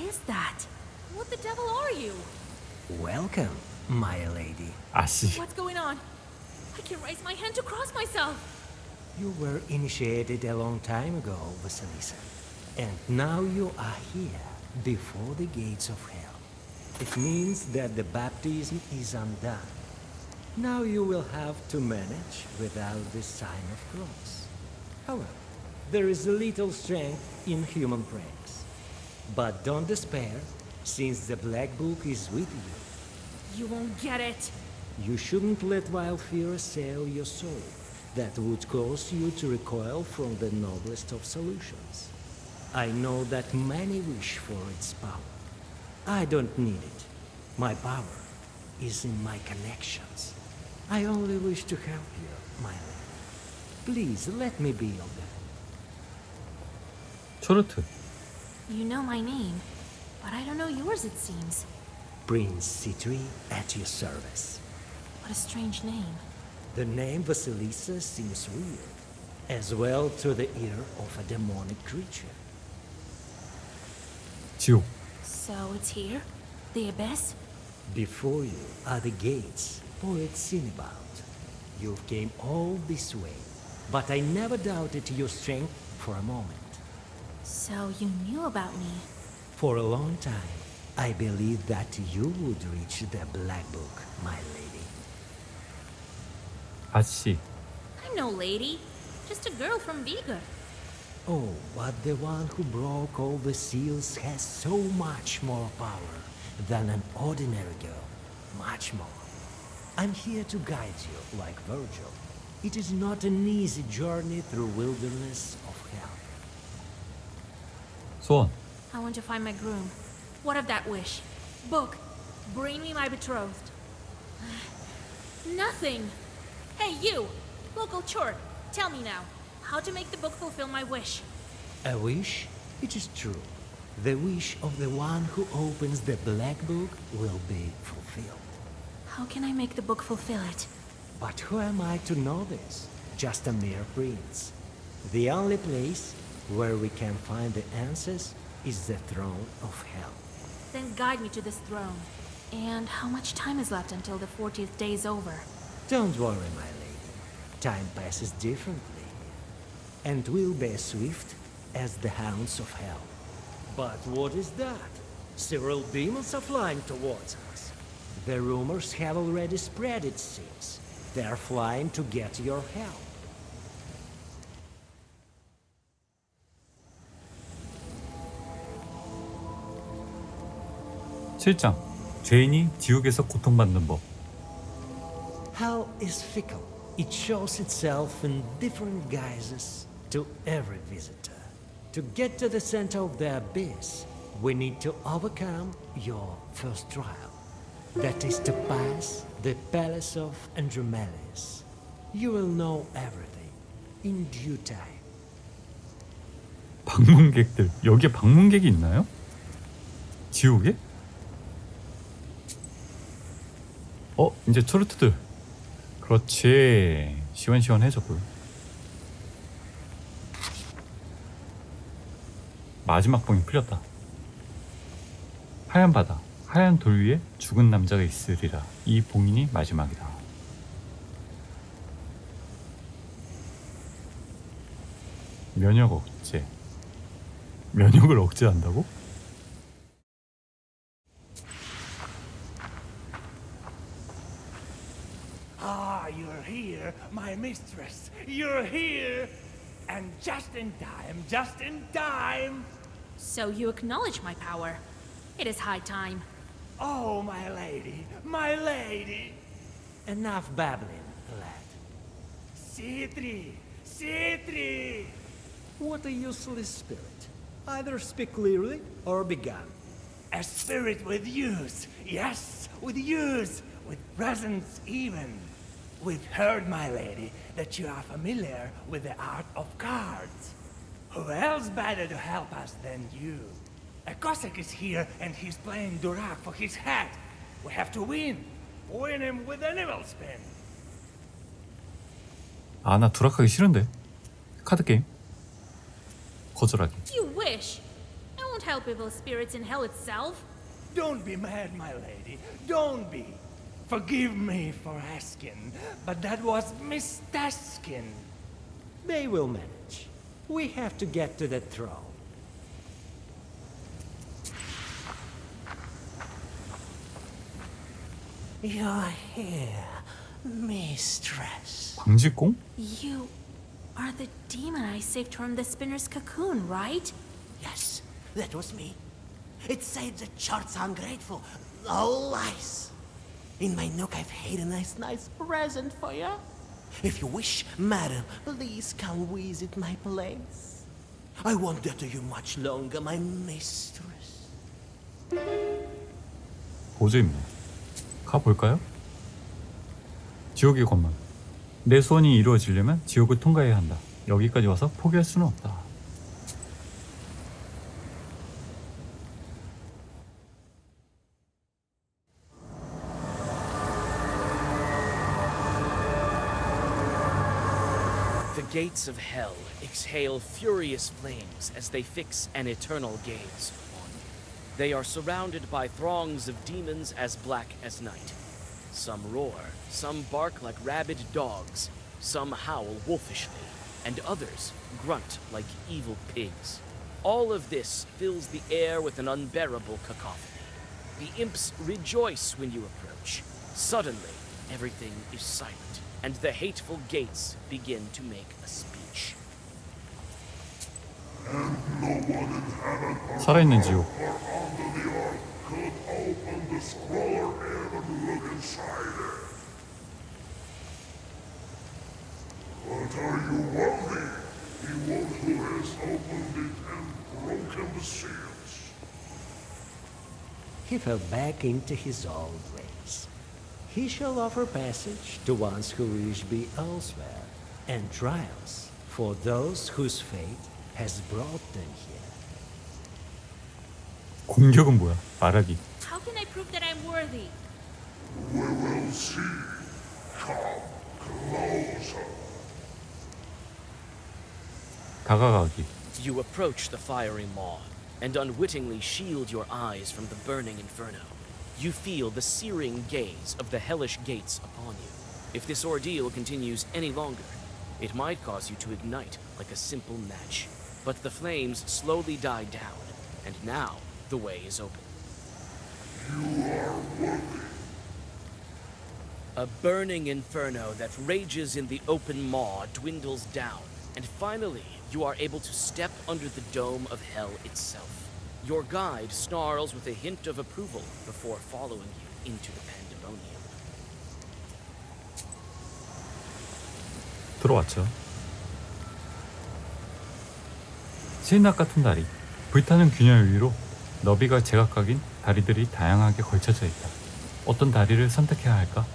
is that? What the devil are you? Welcome, my lady. 아씨. What's going on? I can raise my hand to cross myself. You were initiated a long time ago, Vasilisa. And now you are here, before the gates of hell. It means that the baptism is undone. Now you will have to manage without the sign of cross. However, there is a little strength in human pranks. But don't despair, since the Black Book is with you. You won't get it. You shouldn't let wild fear assail your soul. That would cause you to recoil from the noblest of solutions. I know that many wish for its power. I don't need it. My power is in my connections. I only wish to help you, my lady. Please let me be your guide. 초르트. You know my name, but I don't know yours, it seems. Prince Citri at your service. What a strange name. The name Vasilisa seems weird, as well to the ear of a demonic creature. 지옥. So it's here? The abyss? Before you are the gates poets sing about. You came all this way, but I never doubted your strength for a moment. So you knew about me. For a long time, I believed that you would reach the Black Book, my lady. 아씨. I'm no lady. Just a girl from Viga. Oh, but the one who broke all the seals has so much more power than an ordinary girl. Much more. I'm here to guide you, like Virgil. It is not an easy journey through wilderness of hell. 소원. I want to find my groom. What of that wish? Book. Bring me my betrothed. Nothing. Hey, you! Local chort. Tell me now. How to make the book fulfill my wish? A wish? It is true. The wish of the one who opens the Black Book will be fulfilled. How can I make the book fulfill it? But who am I to know this? Just a mere prince. The only place where we can find the answers is the throne of hell. Then guide me to this throne. And how much time is left until the 40th day is over? Don't worry, my lady. Time passes differently, and we'll be as swift as the hounds of hell. But what is that? Several demons are flying towards us. The rumors have already spread, it seems. They're flying to get your help. 칠장. 죄인이 지옥에서 고통받는 법. Hell is fickle. It shows itself in different guises to every visitor. To get to the center of the abyss, we need to overcome your first trial. That is to pass the palace of Andromeles. You will know everything in due time. 방문객들. 여기에 방문객이 있나요? 지옥에? 이제 초르트들. 그렇지. 시원시원해졌고. 마지막 봉이 풀렸다. 하얀 바다, 하얀 돌 위에 죽은 남자가 있으리라. 이 봉인이 마지막이다. 면역 억제. 면역을 억제한다고? Ah, you're here, my mistress. You're here. And just in time, just in time. So you acknowledge my power. It is high time. Oh, my lady, my lady. Enough babbling, lad. Citri, Citri. What a useless spirit. Either speak clearly or be gone. A spirit with use. Yes, with use. With presence even. We've heard, my lady, that you are familiar with the art of cards. Who else better to help us than you? A Cossack is here and he's playing Durak for his hat. We have to win. Win him with an evil spin. 아, 나 두락하기 싫은데. 카드 게임. 거절하기. You wish. I won't help evil spirits in hell itself. Don't be mad, my lady. Don't be. Forgive me for asking, but that was Miss Taskin. They will manage. We have to get to the throne. You're here, mistress. 광직공? You are the demon I saved from the spinner's cocoon, right? Yes, that was me. It said the church's ungrateful. All lies. In my nook, I've hid a nice present for you. If you wish, madam, please come visit my place. I won't deter you much longer, my mistress. 보조 있네. 가볼까요? 지옥의 권망. 내 소원이 이루어지려면 지옥을 통과해야 한다. 여기까지 와서 포기할 수는 없다. The gates of hell exhale furious flames as they fix an eternal gaze on you. They are surrounded by throngs of demons as black as night. Some roar, some bark like rabid dogs, some howl wolfishly, and others grunt like evil pigs. All of this fills the air with an unbearable cacophony. The imps rejoice when you approach. Suddenly, everything is silent, and the hateful gates begin to make a speech. 살아있는 지옥. He fell back into his old ways. He shall offer passage to ones who wish be elsewhere, and trials for those whose fate has brought them here. 공격은 뭐야? 말하기. How can I prove that I'm worthy? 다가가기. You approach the fiery maw and unwittingly shield your eyes from the burning inferno. You feel the searing gaze of the hellish gates upon you. If this ordeal continues any longer, it might cause you to ignite like a simple match. But the flames slowly die down, and now the way is open. A burning inferno that rages in the open maw dwindles down, and finally you are able to step under the dome of hell itself. Your guide snarls with a hint of approval before following you into the pandemonium. 들어왔죠. 신낙 같은 다리. 불타는 균열 위로 너비가 제각각인 다리들이 다양하게 걸쳐져 있다. 어떤 다리를 선택해야 할까?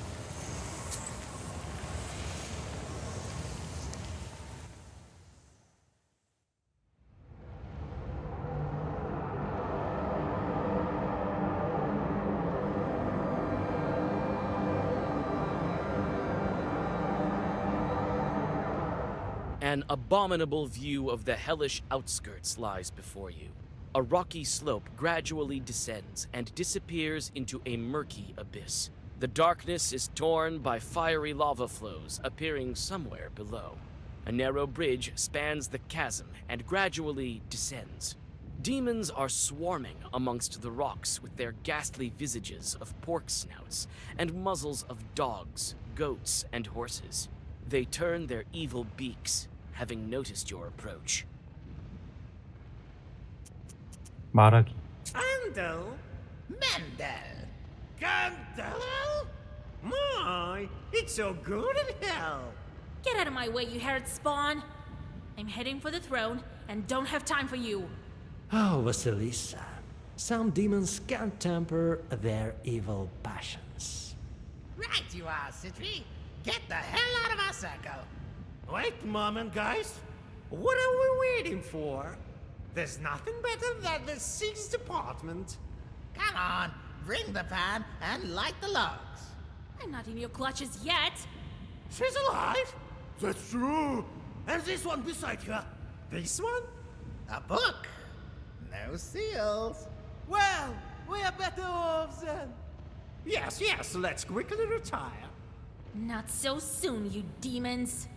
An abominable view of the hellish outskirts lies before you. A rocky slope gradually descends and disappears into a murky abyss. The darkness is torn by fiery lava flows appearing somewhere below. A narrow bridge spans the chasm and gradually descends. Demons are swarming amongst the rocks with their ghastly visages of pork snouts and muzzles of dogs, goats, and horses. They turn their evil beaks, having noticed your approach. 말하기. Andel? Mendel? Gandel? My, it's so good in hell. Get out of my way, you Herod spawn! I'm heading for the throne and don't have time for you. Oh, Vasilisa, some demons can't temper their evil passions. Right you are, Citri. Get the hell out of our circle. Wait a moment, guys. What are we waiting for? There's nothing better than the 6th department. Come on, bring the pan and light the logs. I'm not in your clutches yet. She's alive? That's true. And this one beside her. This one? A book. No seals. Well, we are better off then. Yes, yes, let's quickly retire. Not so soon, you demons.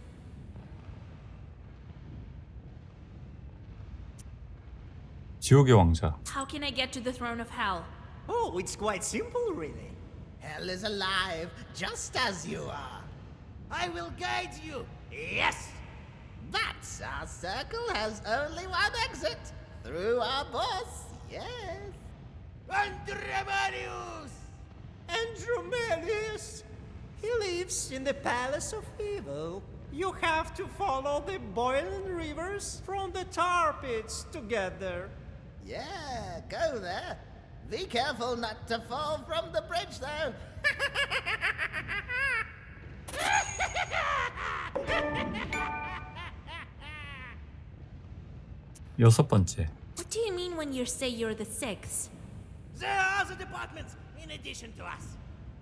지옥의 왕자. How can I get to the throne of hell? Oh, it's quite simple, really. Hell is alive, just as you are. I will guide you. Yes. But our circle has only one exit. Through our boss, yes. Andromedius! Andromedius! He lives in the Palace of Evil. You have to follow the boiling rivers from the tar pits together. Yeah, go there. Be careful not to fall from the bridge, though. 여섯 번째. What do you mean when you say you're the sixth? There are other departments in addition to us.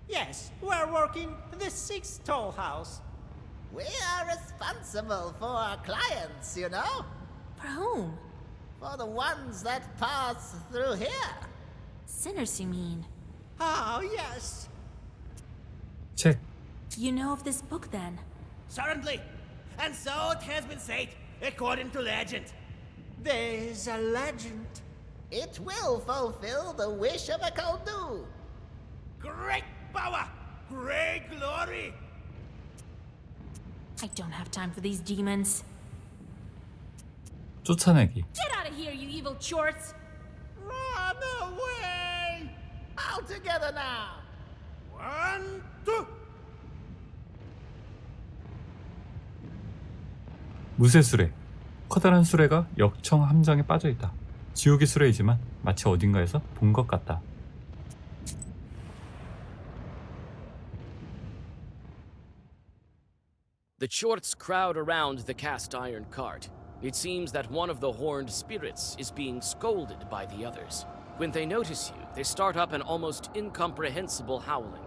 Yes, we're working the sixth toll house. We are responsible for our clients, you know? For whom? For the ones that pass through here. Sinners, you mean? Oh, yes. 책. You know of this book then? Certainly. And so it has been said, according to legend. There's a legend. It will fulfill the wish of a Koldu. Great power, great glory. I don't have time for these demons. 쫓아내기. Get out of here, you evil chorts! Run away! All together now. 1, 2. 무쇠수레. 커다란 수레가 역청 함정에 빠져있다. 지옥의 수레이지만 마치 어딘가에서 본 것 같다. The Chorts crowd around the cast iron cart. It seems that one of the horned spirits is being scolded by the others. When they notice you, they start up an almost incomprehensible howling,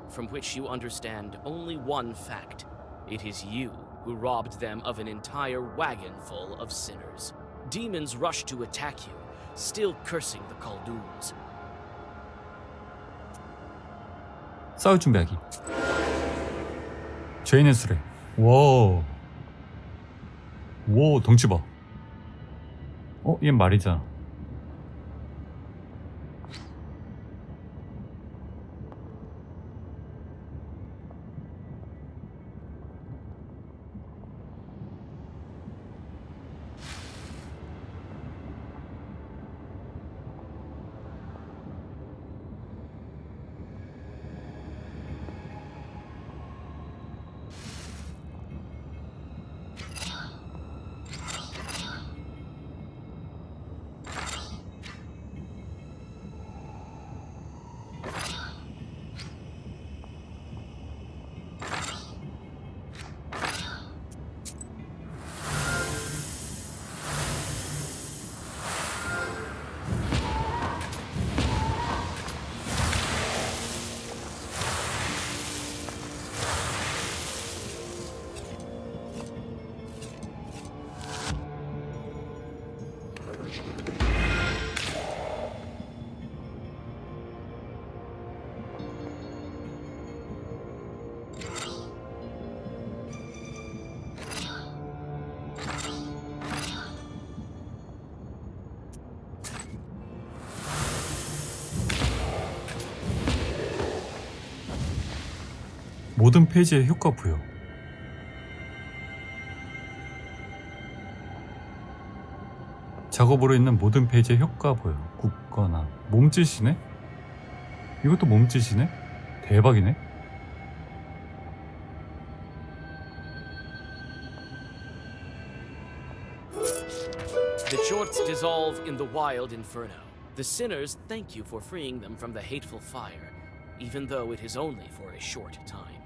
from which you understand only one fact. It is you who robbed them of an entire wagon full of sinners. Demons rush to attack you, still cursing the Kulduns. 싸울 준비하기. 죄인의 수레. 와. 오, 덩치 봐. 얜 말이잖아. 모든 페이지에 효과 부여. 작업으로 있는 모든 페이지에 효과 부여. 굳거나. 몸짓이네? 이것도 몸짓이네? 대박이네? The Chorts dissolve in the wild inferno. The sinners thank you for freeing them from the hateful fire, even though it is only for a short time.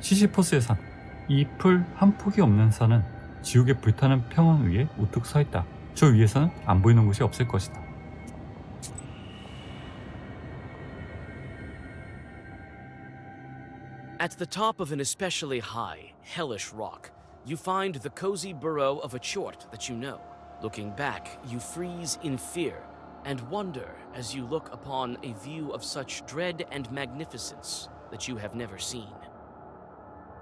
시시퍼스의 산. 이 풀 한 폭이 없는 산은 지옥의 불타는 평원 위에 우뚝 서 있다. 저 위에서는 안 보이는 곳이 없을 것이다. At the top of an especially high, hellish rock, You find the cozy burrow of a chort that you know. Looking back, you freeze in fear and wonder as you look upon a view of such dread and magnificence that you have never seen.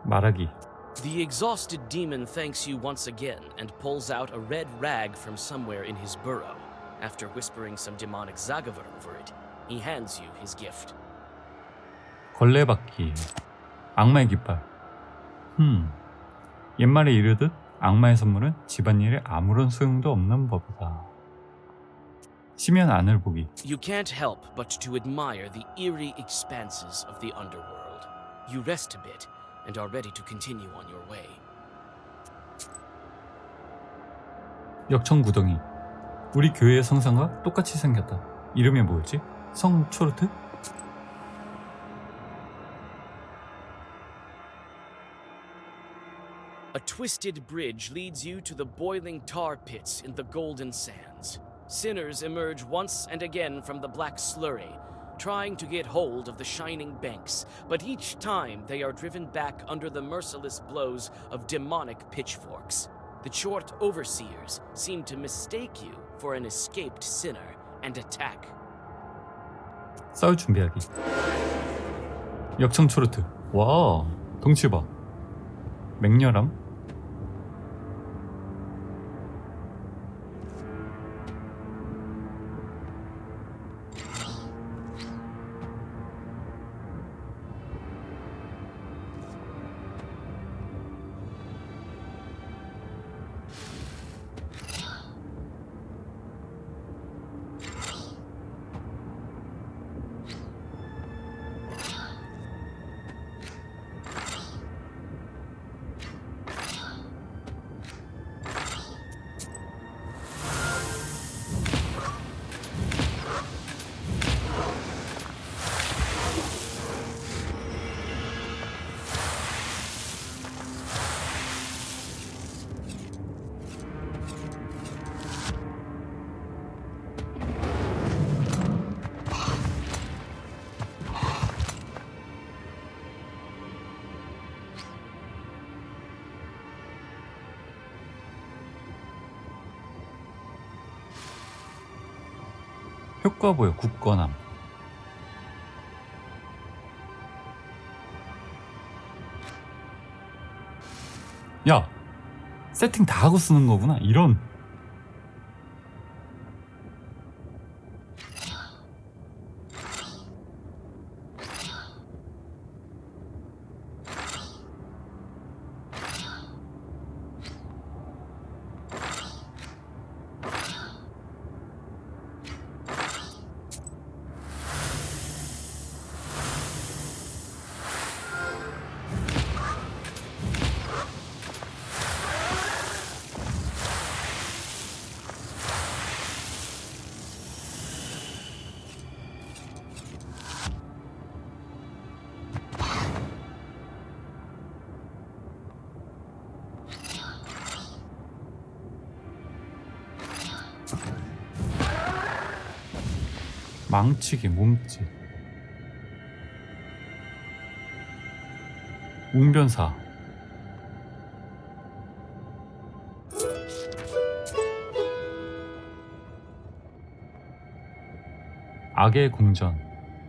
말하기. The exhausted demon thanks you once again and pulls out a red rag from somewhere in his burrow. After whispering some demonic zagavar over it, he hands you his gift. 걸레받기. 악마의 깃발. 옛말에 이르듯 악마의 선물은 집안일에 아무런 소용도 없는 법이다. 심연 안을 보기. You can't help but to admire the eerie expanses of the underworld. You rest a bit and are ready to continue on your way. 역청구덩이. 우리 교회의 성상과 똑같이 생겼다. 이름이 뭐였지? 성 초르트? A twisted bridge leads you to the boiling tar pits in the golden sands. Sinners emerge once and again from the black slurry, trying to get hold of the shining banks, but each time they are driven back under the merciless blows of demonic pitchforks. The Chort overseers seem to mistake you for an escaped sinner and attack. 싸울 준비하기. 역청 초르트. 와, 덩치 봐. 맹렬함. 효과 보여. 굳건함. 야, 세팅 다 하고 쓰는 거구나. 이런. 망치기, 몸짓. 웅변사. 악의 궁전.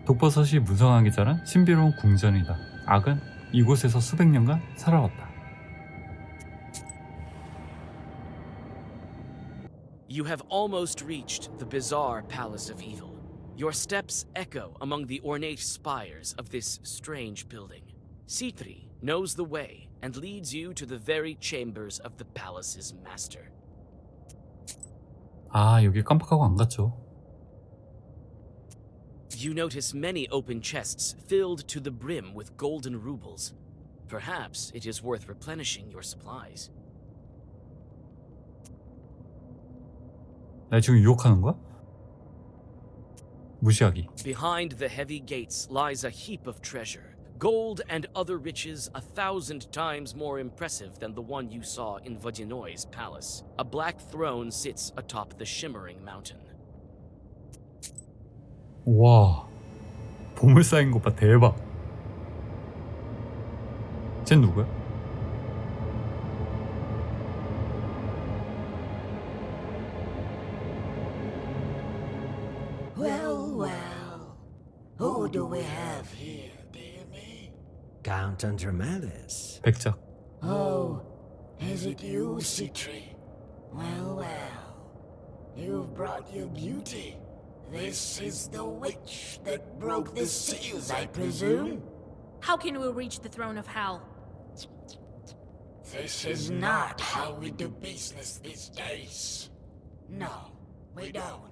독버섯이 무성하게 자란 신비로운 궁전이다. 악은 이곳에서 수백 년간 살아왔다. You have almost reached the bizarre palace of evil. Your steps echo among the ornate spires of this strange building. Citri knows the way and leads you to the very chambers of the palace's master. 아, 여기 깜빡하고 안 갔죠. You notice many open chests filled to the brim with golden rubles. Perhaps it is worth replenishing your supplies. 날 지금 유혹하는 거야? 무시하기. Behind the heavy gates lies a heap of treasure, gold and other riches 1,000 times more impressive than the one you saw in Vodinoy's palace. A black throne sits atop the shimmering mountain. 와, 보물 쌓인 것 봐. 대박. 쟨 누구야? Well, well. Who do we have here, dear me? Count Andromedas. 백작. Oh, is it you, Citri? Well, well. You've brought your beauty. This is the witch that broke the seals, I presume? How can we reach the throne of hell? This is not how we do business these days. No, we don't.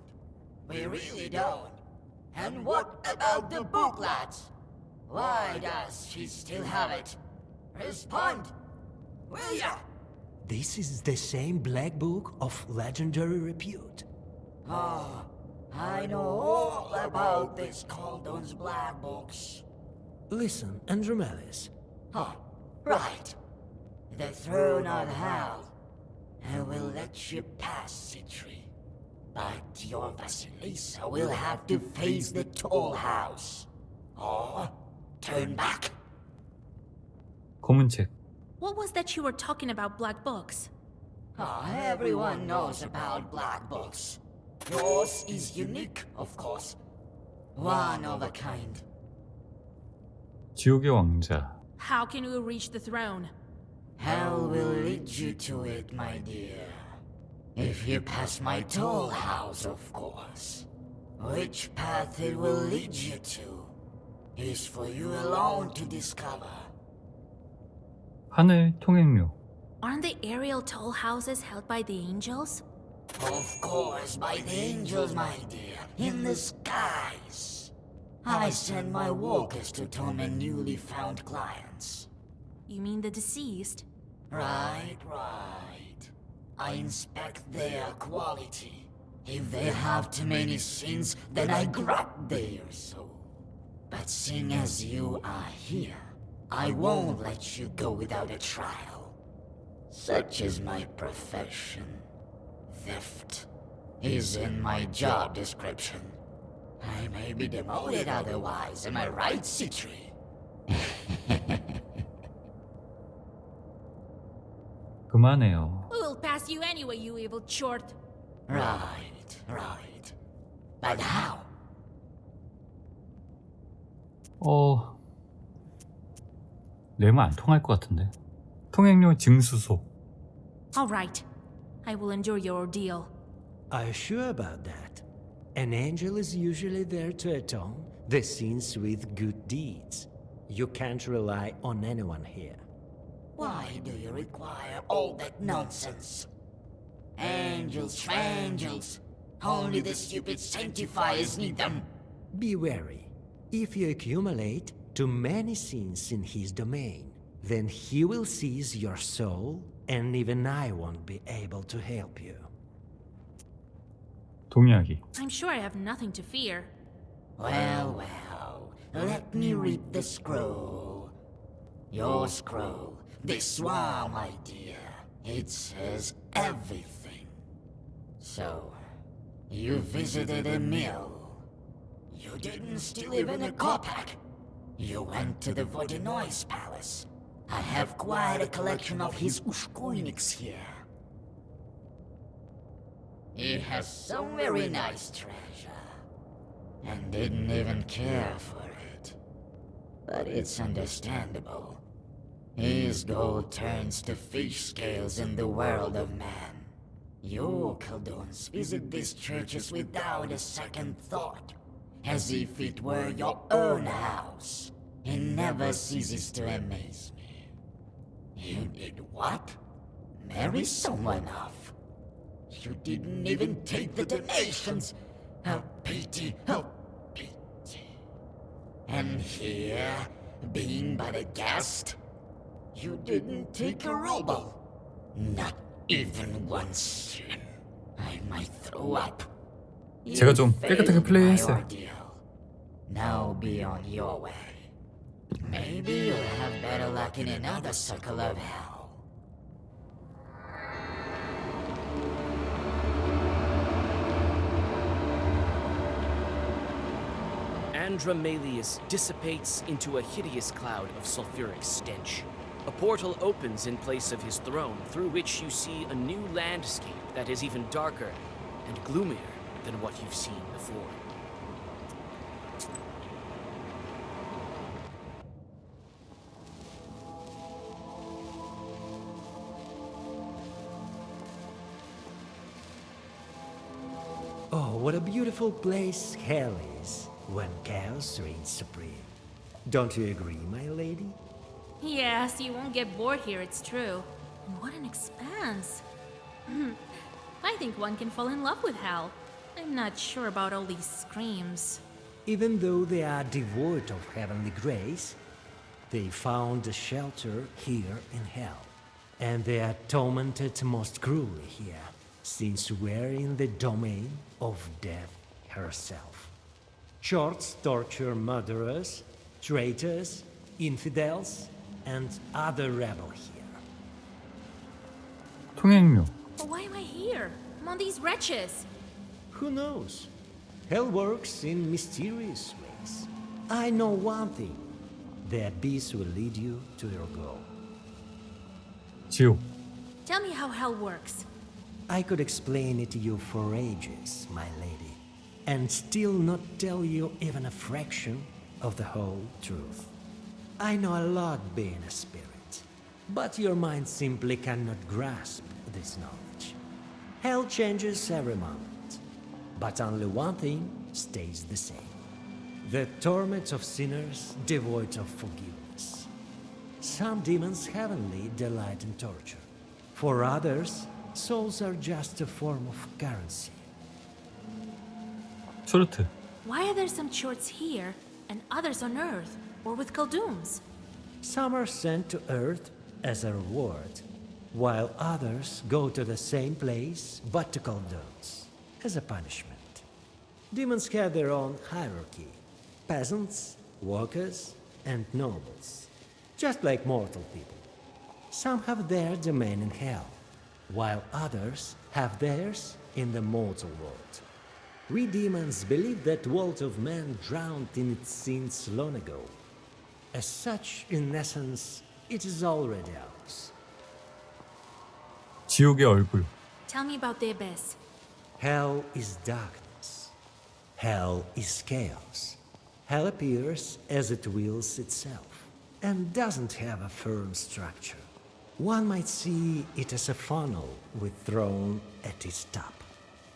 We really don't. And what about the book, lads? Why does she still have it? Respond, will ya? This is the same black book of legendary repute. Oh, I know all about these Caldon's black books. Listen, Andromedas. Oh, right. The throne of hell. I will let you pass, Citri. But your Vasilisa will have to face the toll house. Or turn back. 검은 책. What was that you were talking about black books? Oh, everyone knows about black books. Yours is unique, of course. One of a kind. 지옥의 왕자. How can we reach the throne? Hell will lead you to it, my dear. If you pass my toll house, of course. Which path it will lead you to is for you alone to discover. 하늘 통행료. Aren't the aerial toll houses held by the angels? Of course, by the angels, my dear, in the skies. I send my walkers to torment newly found clients. You mean the deceased? Right. I inspect their quality. If they have too many sins, then I grab their soul. But seeing as you are here, I won't let you go without a trial. Such is my profession. Theft is in my job description. I may be demoted otherwise, am I right, Citri? 그만해요. We will pass you anyway, you evil chort. Right. But how? 내면 안 통할 것 같은데. 통행료 징수소. All right. I will endure your ordeal. Are you sure about that? An angel is usually there to atone the sins with good deeds. You can't rely on anyone here. Why do you require all that nonsense? Angels, angels. Only the stupid sanctifiers need them. Be wary. If you accumulate too many sins in his domain, then he will seize your soul, and even I won't be able to help you. 동의하기. I'm sure I have nothing to fear. Well, let me read the scroll. Your scroll. This one, my dear. It says everything. So, you visited a mill. You didn't steal even a kopeck. You went to the Vodinois palace. I have quite a collection of his ushkoiniks here. He has some very nice treasure. And didn't even care for it. But it's understandable. His gold turns to fish scales in the world of man. You, Caldons, visit these churches without a second thought, as if it were your own house. It never ceases to amaze me. You did what? Marry someone off? You didn't even take the donations. How pity, how pity. And here, being but a guest, you didn't take a ruble. Not even one sin. I might throw up. 제가 좀 깨끗하게 플레이했어요. Now be on your way. Maybe you'll have better luck in another circle of hell. Andromalius dissipates into a hideous cloud of sulfuric stench. A portal opens in place of his throne, through which you see a new landscape that is even darker and gloomier than what you've seen before. Oh, what a beautiful place hell is when chaos reigns supreme. Don't you agree, my lady? Yes, you won't get bored here, it's true. And what an expanse. I think one can fall in love with hell. I'm not sure about all these screams. Even though they are devoid of heavenly grace, they found a shelter here in hell. And they are tormented most cruelly here, since we're in the domain of death herself. Shorts torture murderers, traitors, infidels, and other rebels here. 통행료. But why am I here? Among these wretches? Who knows? Hell works in mysterious ways. I know one thing. The abyss will lead you to your goal. 지옥. Tell me how hell works. I could explain it to you for ages, my lady, and still not tell you even a fraction of the whole truth. I know a lot being a spirit, but your mind simply cannot grasp this knowledge. Hell changes every moment, but only one thing stays the same. The torment of sinners devoid of forgiveness. Some demons heavenly delight in torture. For others, souls are just a form of currency. 초르트. Why are there some chorts here and others on Earth or with Khaldun's? Some are sent to Earth as a reward, while others go to the same place but to Khaldun's as a punishment. Demons have their own hierarchy: peasants, workers, and nobles, just like mortal people. Some have their domain in hell, while others have theirs in the mortal world. We demons believe that world of man drowned in its sins long ago. As such, in essence, it is already ours. 지옥의 얼굴. Tell me about the abyss. Hell is darkness. Hell is chaos. Hell appears as it wills itself, and doesn't have a firm structure. One might see it as a funnel with throne at its top.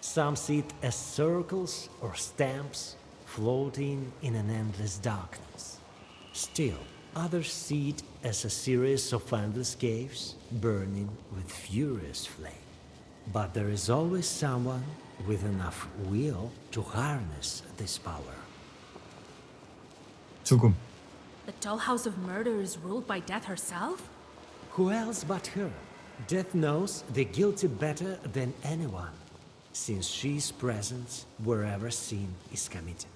Some see it as circles or stamps floating in an endless darkness. Still, others see it as a series of endless caves burning with furious flame. But there is always someone with enough will to harness this power. 죽음. The tall house of murder is ruled by death herself? Who else but her? Death knows the guilty better than anyone, since she is present wherever sin is committed.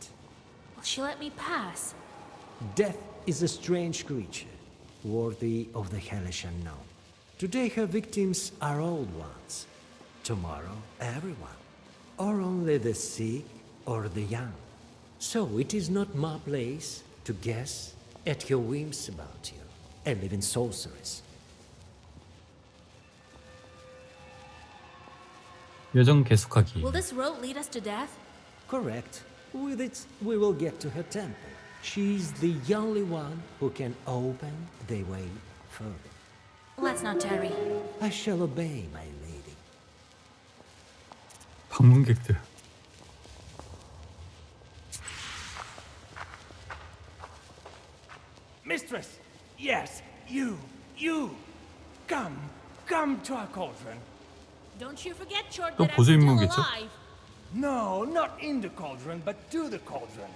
Will she let me pass? Death is a strange creature, worthy of the hellish unknown. Today her victims are old ones, tomorrow everyone, or only the sick or the young. So it is not my place to guess at her whims about you and live in sorceries. 여정 계속하기. Will this road lead us to death? Correct. With it, we will get to her temple. She's the only one who can open the way further. Let's not tarry. I shall obey, my lady. 방문객들. Mistress! Yes, you! Come to our cauldron. Don't you forget, Chort, 또 that I'm 보조 still 임무겠죠? alive. No, not in the cauldron, but to the cauldron.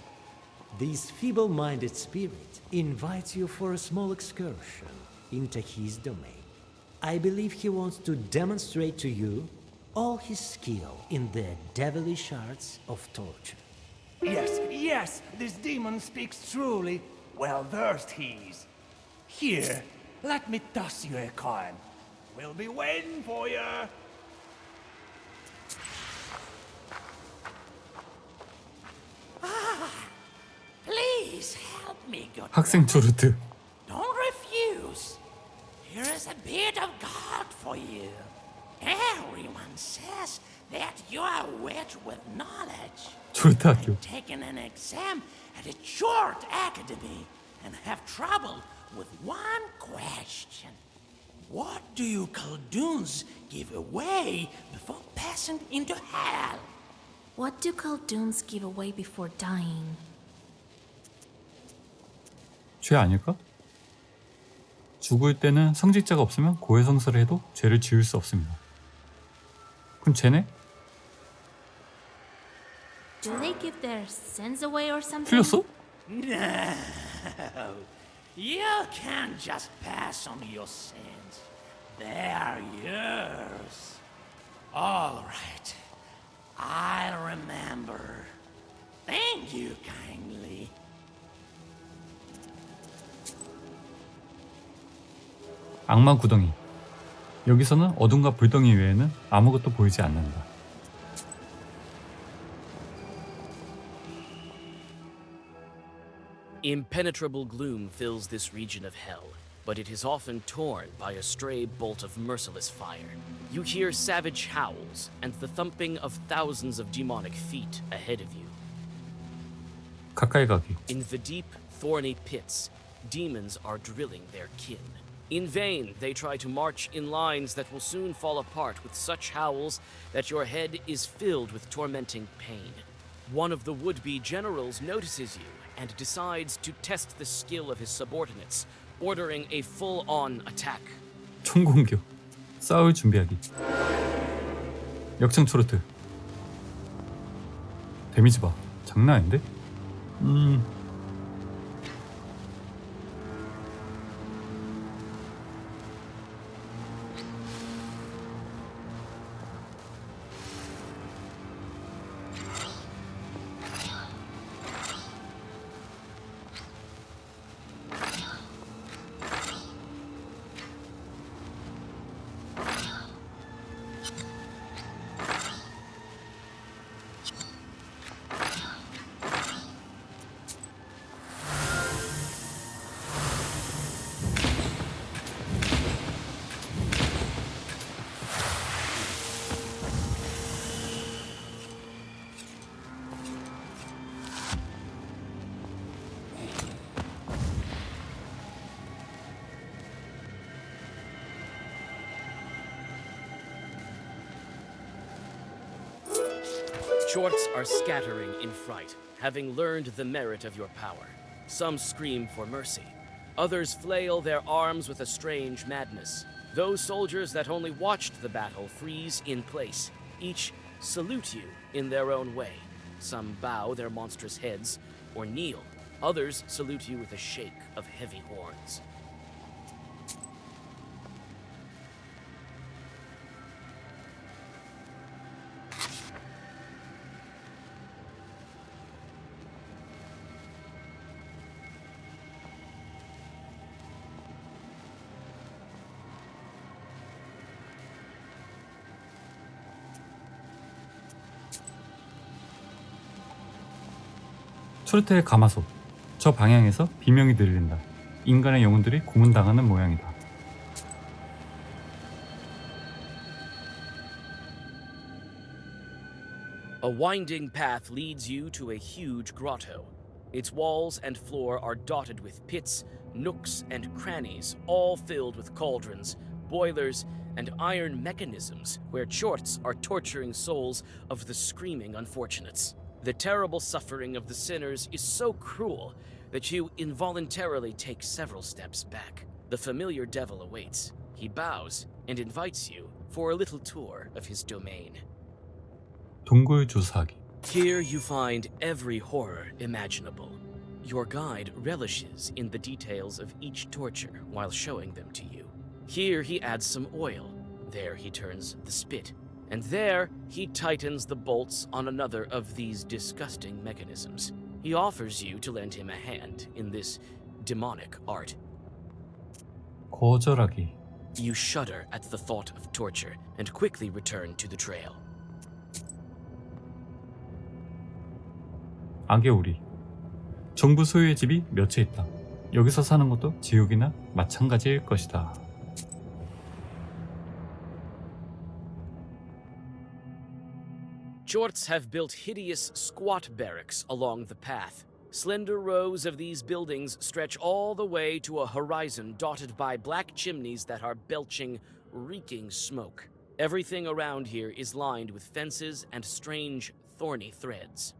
This feeble-minded spirit invites you for a small excursion into his domain. I believe he wants to demonstrate to you all his skill in the devilish arts of torture. Yes, this demon speaks truly. Well versed he is. Here, let me toss you a coin. We'll be waiting for you. Please help me, good 학생 초르트. Don't refuse. Here is a bit of gold for you. Everyone says that you are wet with knowledge. 초르트학교. I've taken an exam at a short academy and have trouble with one question. What do you Khaldun's give away before passing into hell? What do Khalduns give away before dying? 죄 아닐까? 죽을 때는 성직자가 없으면 고해성사를 해도 죄를 지을 수 없습니다. 그럼 죄네? Do they give their sins away or something? 틀렸어? No, you can't just pass on your sins. They are yours. All right, I'll remember. Thank you kindly. 악마 구덩이. 여기서는 어둠과 불덩이 외에는 아무것도 보이지 않는다. Impenetrable gloom fills this region of hell, but it is often torn by a stray bolt of merciless fire. You hear savage howls and the thumping of thousands of demonic feet ahead of you. 가까이 가기. In the deep, thorny pits, demons are drilling their kin. In vain, they try to march in lines that will soon fall apart with such howls that your head is filled with tormenting pain. One of the would-be generals notices you and decides to test the skill of his subordinates, ordering a full-on attack. 총공격. 싸울 준비하기. 역청 초르트. 데미지 봐. 장난 아닌데? Shorts are scattering in fright, having learned the merit of your power. Some scream for mercy. Others flail their arms with a strange madness. Those soldiers that only watched the battle freeze in place. Each salute you in their own way. Some bow their monstrous heads or kneel. Others salute you with a shake of heavy horns. 초르트의 가마솥. 저 방향에서 비명이 들린다. 인간의 영혼들이 고문당하는 모양이다. A winding path leads you to a huge grotto. Its walls and floor are dotted with pits, nooks, and crannies, all filled with cauldrons, boilers, and iron mechanisms where chorts are torturing souls of the screaming unfortunates. The terrible suffering of the sinners is so cruel that you involuntarily take several steps back. The familiar devil awaits. He bows and invites you for a little tour of his domain. 동굴 조사하기. Here you find every horror imaginable. Your guide relishes in the details of each torture while showing them to you. Here he adds some oil. There he turns the spit. And there, he tightens the bolts on another of these disgusting mechanisms. He offers you to lend him a hand in this demonic art. 거절하기. You shudder at the thought of torture and quickly return to the trail. 악의 우리. 정부 소유의 집이 몇 채 있다. 여기서 사는 것도 지옥이나 마찬가지일 것이다. Chorts have built hideous squat barracks along the path. Slender rows of these buildings stretch all the way to a horizon dotted by black chimneys that are belching, reeking smoke. Everything around here is lined with fences and strange, thorny threads.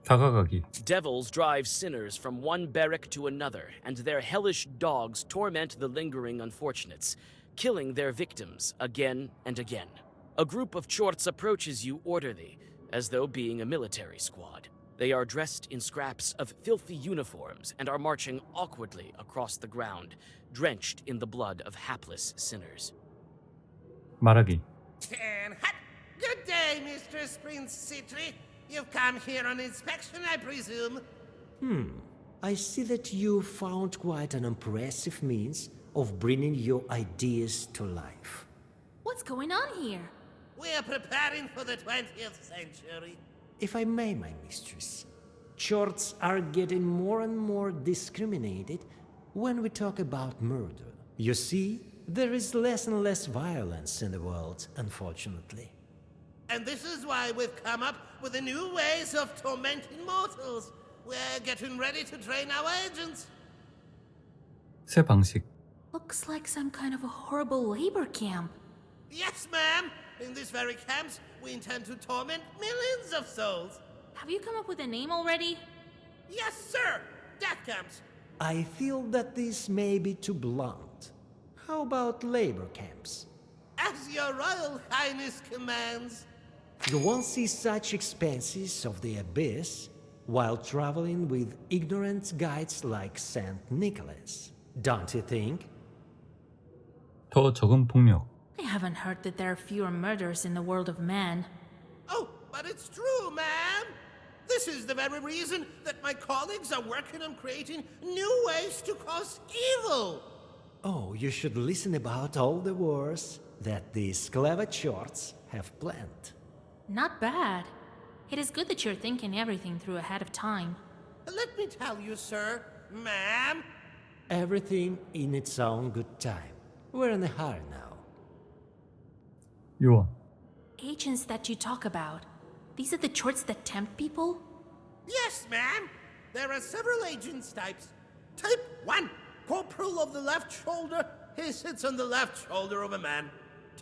다가가기. Devils drive sinners from one barrack to another, and their hellish dogs torment the lingering unfortunates, killing their victims again and again. A group of Chorts approaches you orderly, as though being a military squad. They are dressed in scraps of filthy uniforms and are marching awkwardly across the ground, drenched in the blood of hapless sinners. 말하기. And hot. Good day, Mistress Prince Citri. You've come here on inspection, I presume. I see that you found quite an impressive means of bringing your ideas to life. What's going on here? We're preparing for the 20th century. If I may, my mistress, Chorts are getting more and more discriminated when we talk about murder. You see, there is less and less violence in the world, unfortunately. And this is why we've come up with the new ways of tormenting mortals. We're getting ready to train our agents. 새 방식. Looks like some kind of a horrible labor camp. Yes, ma'am. In these very camps, we intend to torment millions of souls. Have you come up with a name already? Yes, sir. Death camps. I feel that this may be too blunt. How about labor camps? As your Royal Highness commands. You won't see such expanses of the abyss while traveling with ignorant guides like Saint Nicholas, don't you think? 더 적은 폭력. I haven't heard that there are fewer murders in the world of man. Oh, but it's true, ma'am. This is the very reason that my colleagues are working on creating new ways to cause evil. Oh, you should listen about all the wars that these clever Chorts have planned. Not bad. It is good that you're thinking everything through ahead of time. Let me tell you, sir, ma'am. Everything in its own good time. We're in a hurry now. 요원. Agents that you talk about, these are the Chorts that tempt people? Yes, ma'am. There are several agents types. Type 1, corporal of the left shoulder. He sits on the left shoulder of a man.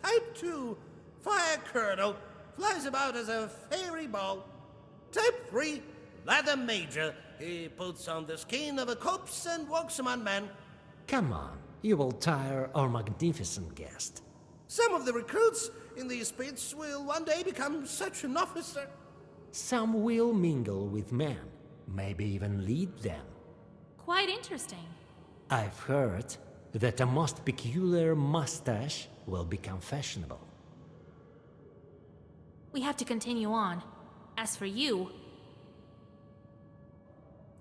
Type 2, fire colonel. Flies about as a fairy ball. Type 3, leather major. He puts on the skin of a corpse and walks among men. Come on, you will tire our magnificent guest. Some of the recruits in these pits will one day become such an officer. Some will mingle with men, maybe even lead them. Quite interesting. I've heard that a most peculiar mustache will become fashionable. We have to continue on. As for you,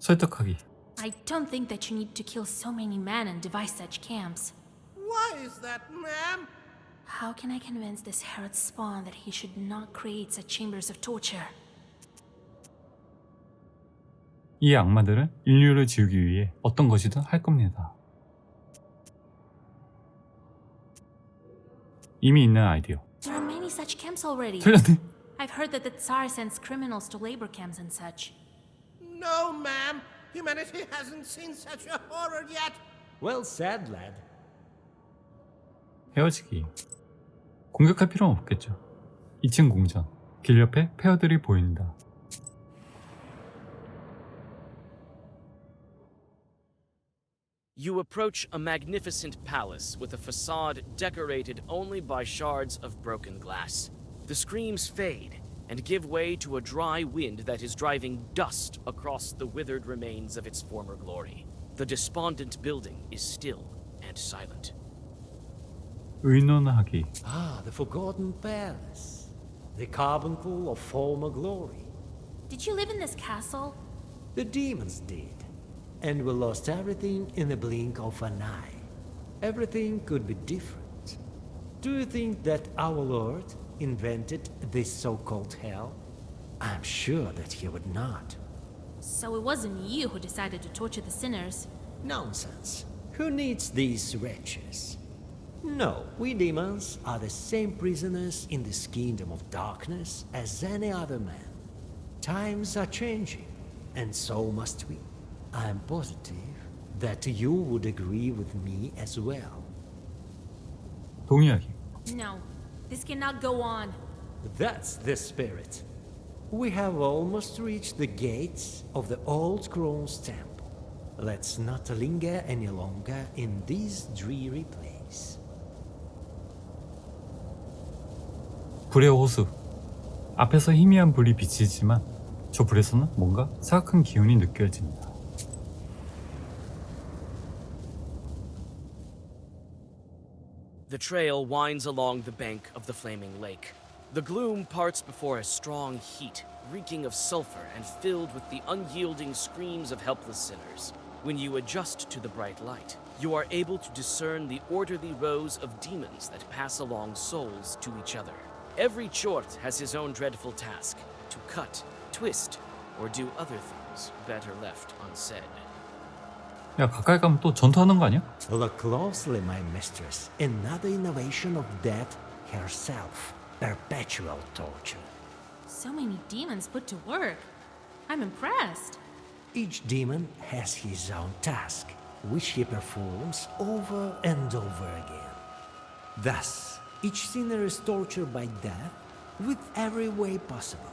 설득하기. I don't think that you need to kill so many men and devise such camps. Why is that, ma'am? How can I convince this Herod spawn that he should not create such chambers of torture? 이 악마들은 인류를 지우기 위해 어떤 것이든 할 겁니다. 이미 있는 아이디어. There are many such camps already. 틀렸네. I've heard that the Tsar sends criminals to labor camps and such. No, ma'am. Humanity hasn't seen such a horror yet. Well said, lad. 헤어지기. 공격할 필요는 없겠죠. 2층 공전. 길 옆에 폐허들이 보인다. You approach a magnificent palace with a facade decorated only by shards of broken glass. The screams fade and give way to a dry wind that is driving dust across the withered remains of its former glory. The despondent building is still and silent. 의논하기. Ah, the forgotten palace. The carbuncle of former glory. Did you live in this castle? The demons did. And we lost everything in the blink of an eye. Everything could be different. Do you think that our Lord invented this so-called hell? I'm sure that he would not. So it wasn't you who decided to torture the sinners. Nonsense. Who needs these wretches? No, we demons are the same prisoners in this kingdom of darkness as any other man. Times are changing, and so must we. I'm positive that you would agree with me as well. 동의하기. No, this cannot go on. That's the spirit. We have almost reached the gates of the old Crone's temple. Let's not linger any longer in this dreary place. 불의 호수. 앞에서 희미한 불이 비치지만 저 불에서는 뭔가 사악한 기운이 느껴집니다. The trail winds along the bank of the flaming lake. The gloom parts before a strong heat, reeking of sulfur and filled with the unyielding screams of helpless sinners. When you adjust to the bright light, you are able to discern the orderly rows of demons that pass along souls to each other. Every chort has his own dreadful task, to cut, twist, or do other things better left unsaid. 야, 가까이 가면 또 전투하는 거 아니야? Look closely, my mistress. Another innovation of death herself. Perpetual torture. So many demons put to work. I'm impressed. Each demon has his own task, which he performs over and over again. Thus, each sinner is tortured by death with every way possible,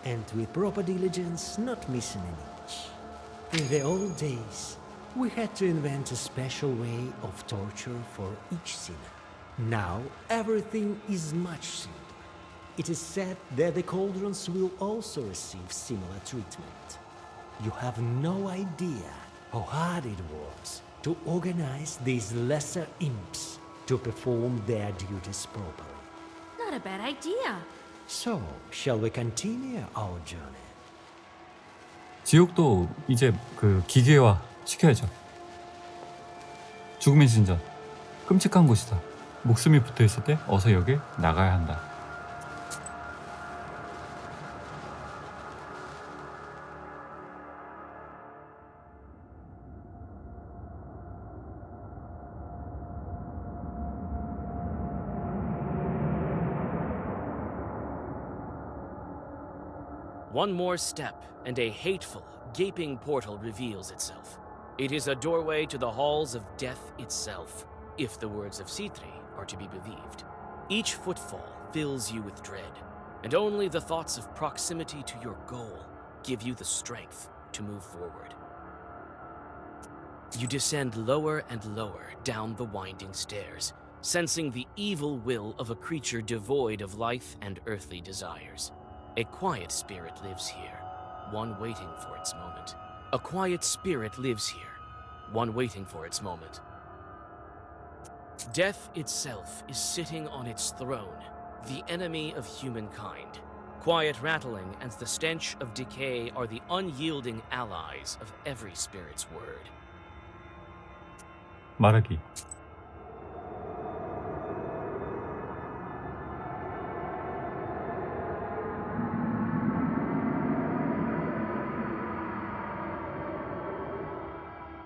and with proper diligence, not missing an inch. In the old days, we had to invent a special way of torture for each sinner. Now, everything is much simpler. It is said that the cauldrons will also receive similar treatment. You have no idea how hard it was to organize these lesser imps to perform their duties properly. Not a bad idea. So, shall we continue our journey? 지옥도 이제 그 기계화 시켜야죠. 죽음의 신전. 끔찍한 곳이다. 목숨이 붙어있을 때 어서 여길 나가야 한다. One more step, and a hateful, gaping portal reveals itself. It is a doorway to the halls of death itself, if the words of Citri are to be believed. Each footfall fills you with dread, and only the thoughts of proximity to your goal give you the strength to move forward. You descend lower and lower down the winding stairs, sensing the evil will of a creature devoid of life and earthly desires. A quiet spirit lives here, one waiting for its moment. A quiet spirit lives here, one waiting for its moment. Death itself is sitting on its throne, the enemy of humankind. Quiet rattling and the stench of decay are the unyielding allies of every spirit's word. 말하기.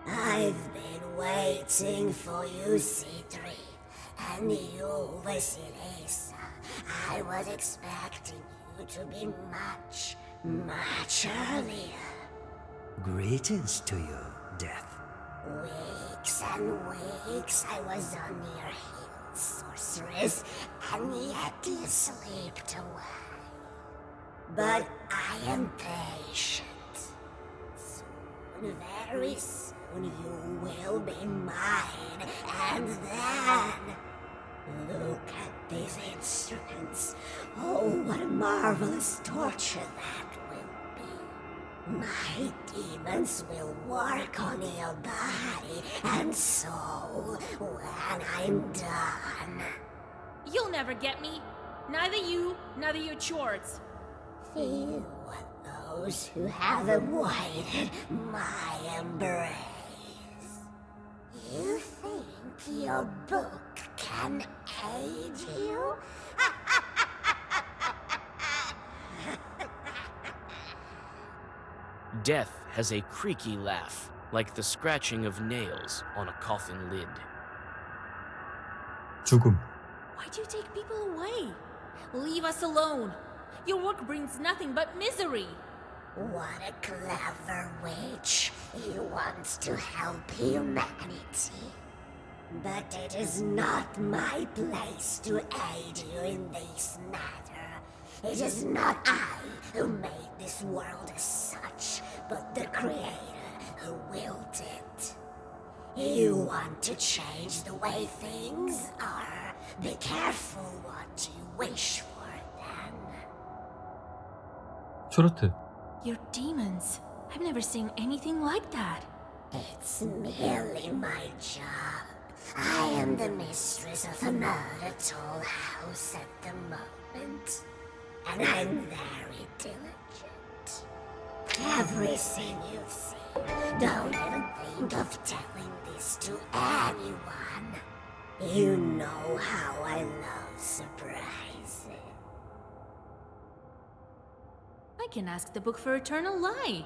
I've been waiting for you, Citri, and you, Vasilisa. I was expecting you to be much, much earlier. Greetings to you, Death. Weeks and weeks I was on your heels, sorceress, and yet you slipped away. But I am patient. Soon, very soon, you will be mine, and then... Look at these instruments. Oh, what a marvelous torture that will be. My demons will work on your body and soul when I'm done. You'll never get me. Neither you, neither your chorts. Few are those who have avoided my embrace. You think your book can aid you? Death has a creaky laugh, like the scratching of nails on a coffin lid. 죽음. Why do you take people away? Leave us alone. Your work brings nothing but misery. What a clever witch. He wants to help humanity. But it is not my place to aid you in this matter. It is not I who made this world as such, but the Creator who willed it. You want to change the way things are. Be careful what you wish for, then. 슈르트. You're demons. I've never seen anything like that. It's merely my job. I am the mistress of another tall house at the moment, and I'm very diligent. Everything you've seen, don't even think of telling this to anyone. You know how I love surprises. I can ask the book for eternal life.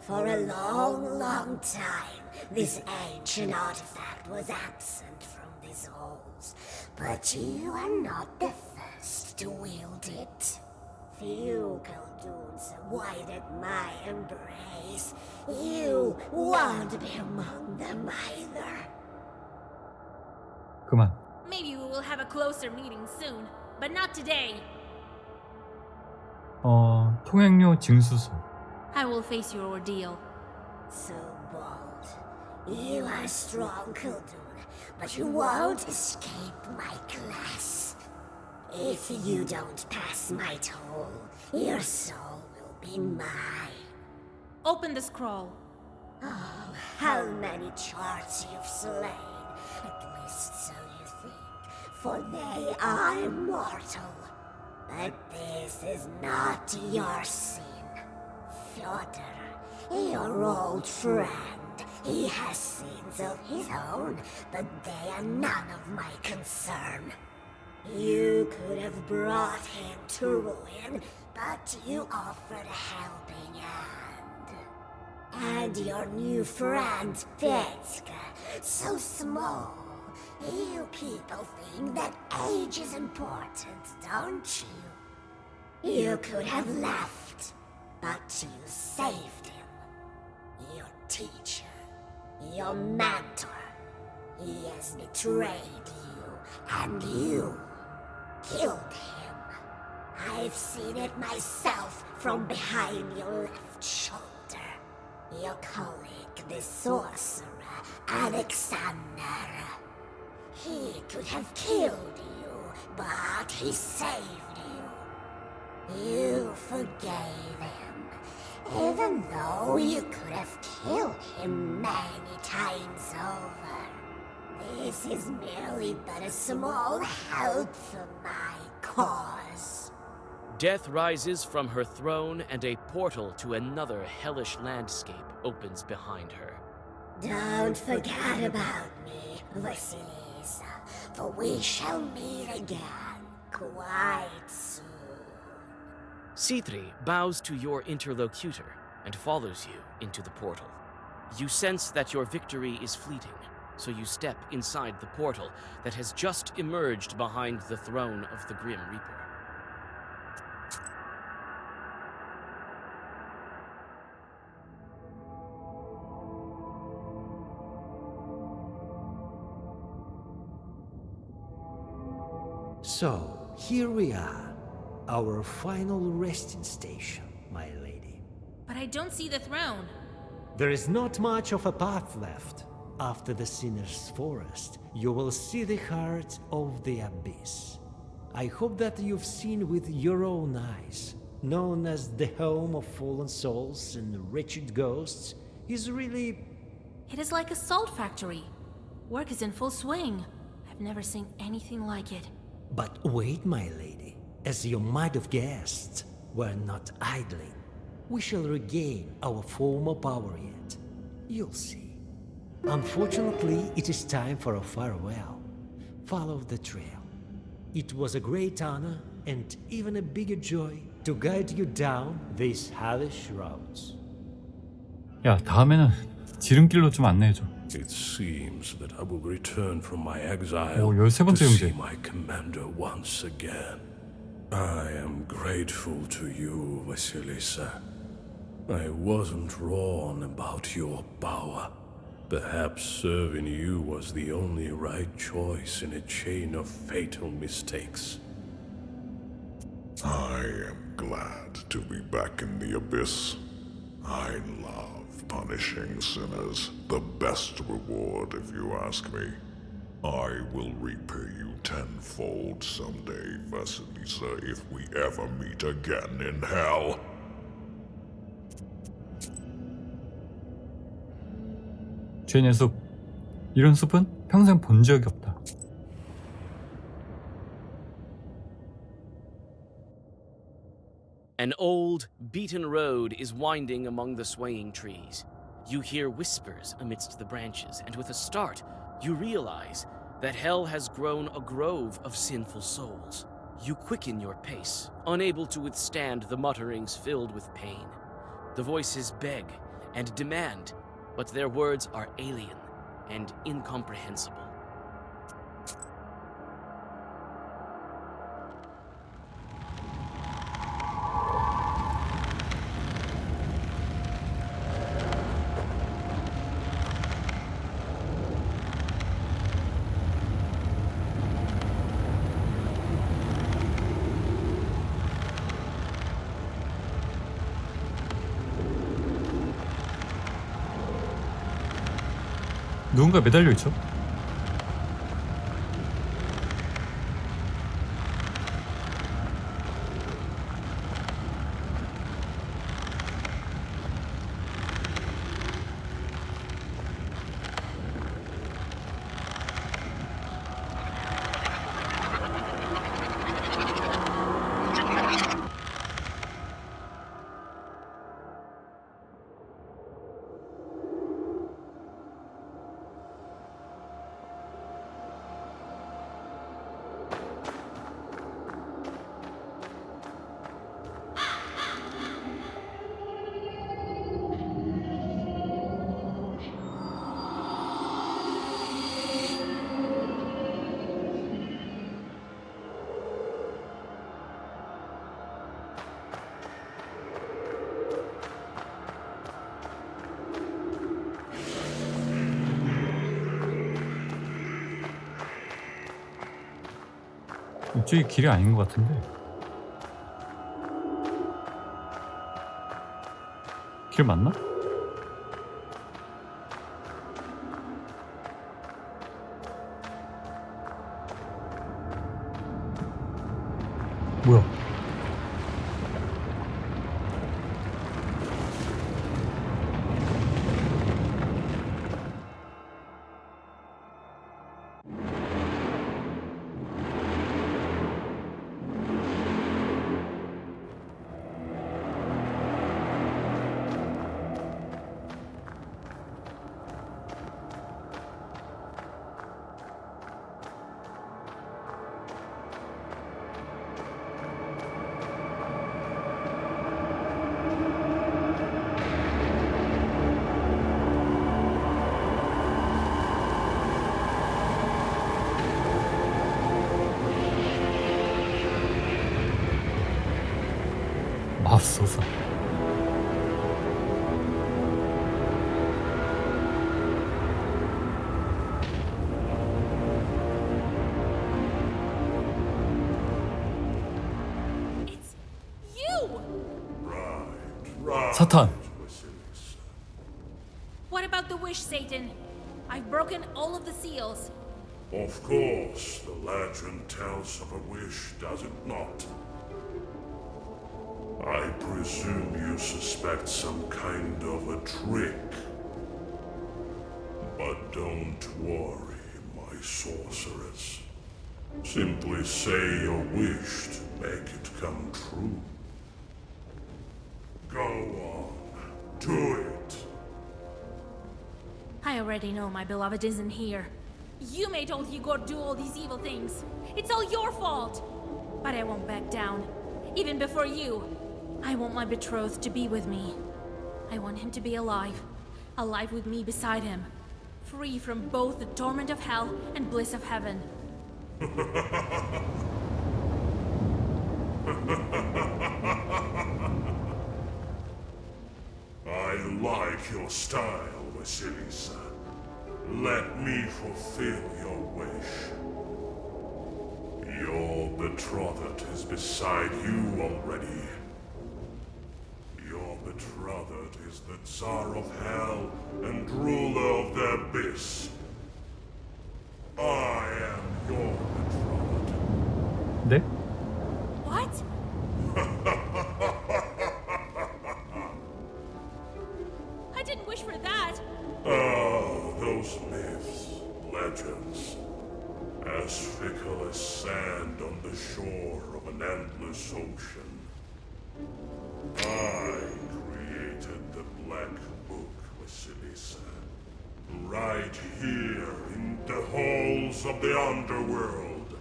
For a long, long time, this ancient artifact was absent from these halls. But you are not the first to wield it. Few Khaldun's have wielded my embrace. You won't be among them either. 그만. Maybe we will have a closer meeting soon, but not today. 통행료 징수소. I will face your ordeal. So bold. You are strong, Khaldun, but you won't escape my clasp. If you don't pass my toll, your soul will be mine. Open the scroll. Oh, how many charts you've slain. At least so you think, for they are immortal. But this is not your sin. Fyodor, your old friend, he has sins of his own, but they are none of my concern. You could have brought him to ruin, but you offered a helping hand. And your new friend, Petska, so small. You people think that age is important, don't you? You could have left, but you saved him. Your teacher, your mentor, he has betrayed you, and you killed him. I've seen it myself from behind your left shoulder. Your colleague, the sorcerer, Alexander. He could have killed you, but he saved you. You forgave him, even though you could have killed him many times over. This is merely but a small help for my cause. Death rises from her throne, and a portal to another hellish landscape opens behind her. Don't forget about me, Vasilisa, for we shall meet again quite soon. Sithri bows to your interlocutor and follows you into the portal. You sense that your victory is fleeting, so you step inside the portal that has just emerged behind the throne of the Grim Reaper. So, here we are, our final resting station, my lady. But I don't see the throne. There is not much of a path left. After the Sinner's Forest, you will see the heart of the abyss. I hope that you've seen with your own eyes. Known as the home of fallen souls and wretched ghosts, is really... It is like a salt factory. Work is in full swing. I've never seen anything like it. But wait, my lady. As you might have guessed, we're not idling. We shall regain our former power yet. You'll see. Unfortunately, it is time for a farewell. Follow the trail. It was a great honor and even a bigger joy to guide you down these hellish roads. 야, 다음에는 지름길로 좀 안내해줘. It seems that I will return from my exile 오, to 13번째 see 형제. my commander once again. I am grateful to you, Vasilisa. I wasn't wrong about your power. Perhaps serving you was the only right choice in a chain of fatal mistakes. I am glad to be back in the abyss. I love punishing sinners. The best reward, if you ask me. I will repay you tenfold someday, Vasilisa, if we ever meet again in hell. 죄인의 숲. 이런 숲은 평생 본 적이 없다. An old, beaten road is winding among the swaying trees. You hear whispers amidst the branches, and with a start, you realize that hell has grown a grove of sinful souls. You quicken your pace, unable to withstand the mutterings filled with pain. The voices beg and demand, but their words are alien and incomprehensible. 누군가 매달려 있죠? 이쪽이 길이 아닌 것 같은데. 길 맞나? 뭐야? 맙소사. It's you! 사탄. What about the wish, Satan? I've broken all of the seals. Of course, the legend tells of a wish, does it not? I presume you suspect some kind of a trick. But don't worry, my sorceress. Simply say your wish to make it come true. Go on, do it. I already know my beloved isn't here. You made old Igor do all these evil things. It's all your fault. But I won't back down. Even before you. I want my betrothed to be with me. I want him to be alive. alive with me beside him, free from both the torment of hell and bliss of heaven. I like your style, Vasilisa. Let me fulfill your wish. Your betrothed is beside you already. Your betrothed is the Tsar of Hell and ruler of the Abyss. I am your betrothed. 네? What? I didn't wish for that. Ah, those myths, legends, as fickle as sand on the shore of an endless ocean. I created the Black Book, Vasilisa, right here in the halls of the underworld.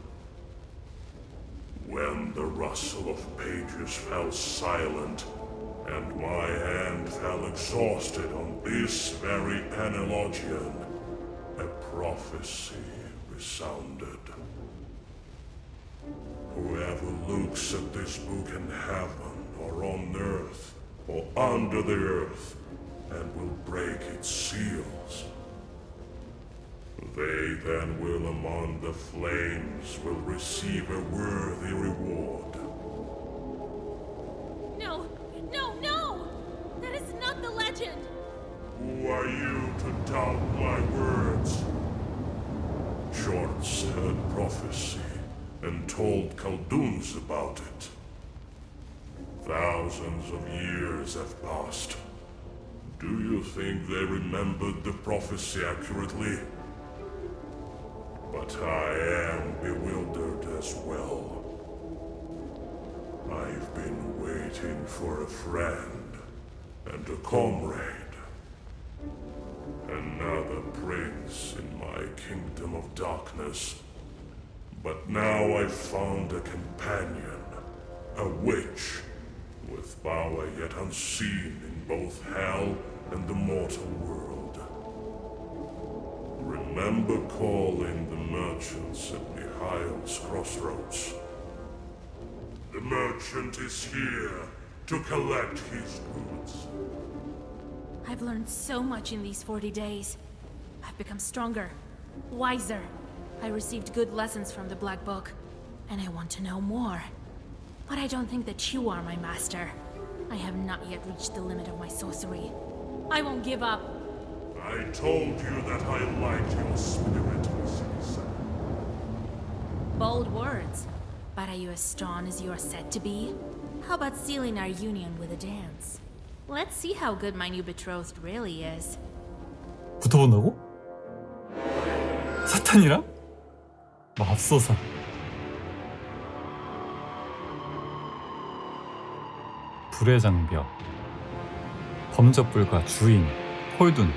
When the rustle of pages fell silent, and my hand fell exhausted on this very analogion, a prophecy resounded. Whoever looks at this book in heaven, or on earth, or under the earth, and will break its seals, they then will among the flames will receive a worthy reward. No, no, no! That is not the legend! Who are you to doubt my words? Shorts heard prophecy and told Khalduns about it. Thousands of years have passed. Do you think they remembered the prophecy accurately? But I am bewildered as well. I've been waiting for a friend and a comrade. Another prince in my kingdom of darkness. But now I've found a companion, a witch, with power yet unseen in both hell and the mortal world. Remember calling the merchants at Mikhail's crossroads. The merchant is here to collect his goods. I've learned so much in these 40 days. I've become stronger, wiser. I received good lessons from the Black Book, and I want to know more. But I don't think that you are my master. I have not yet reached the limit of my sorcery. I won't give up. I told you that I liked your spirit, Vasilisa. Bold words. But are you as strong as you are said to be? How about sealing our union with a dance? Let's see how good my new betrothed really is. 붙어본다고? 사탄이랑? 맙소사. 불의 장벽, 범접불가 주인, 홀둔.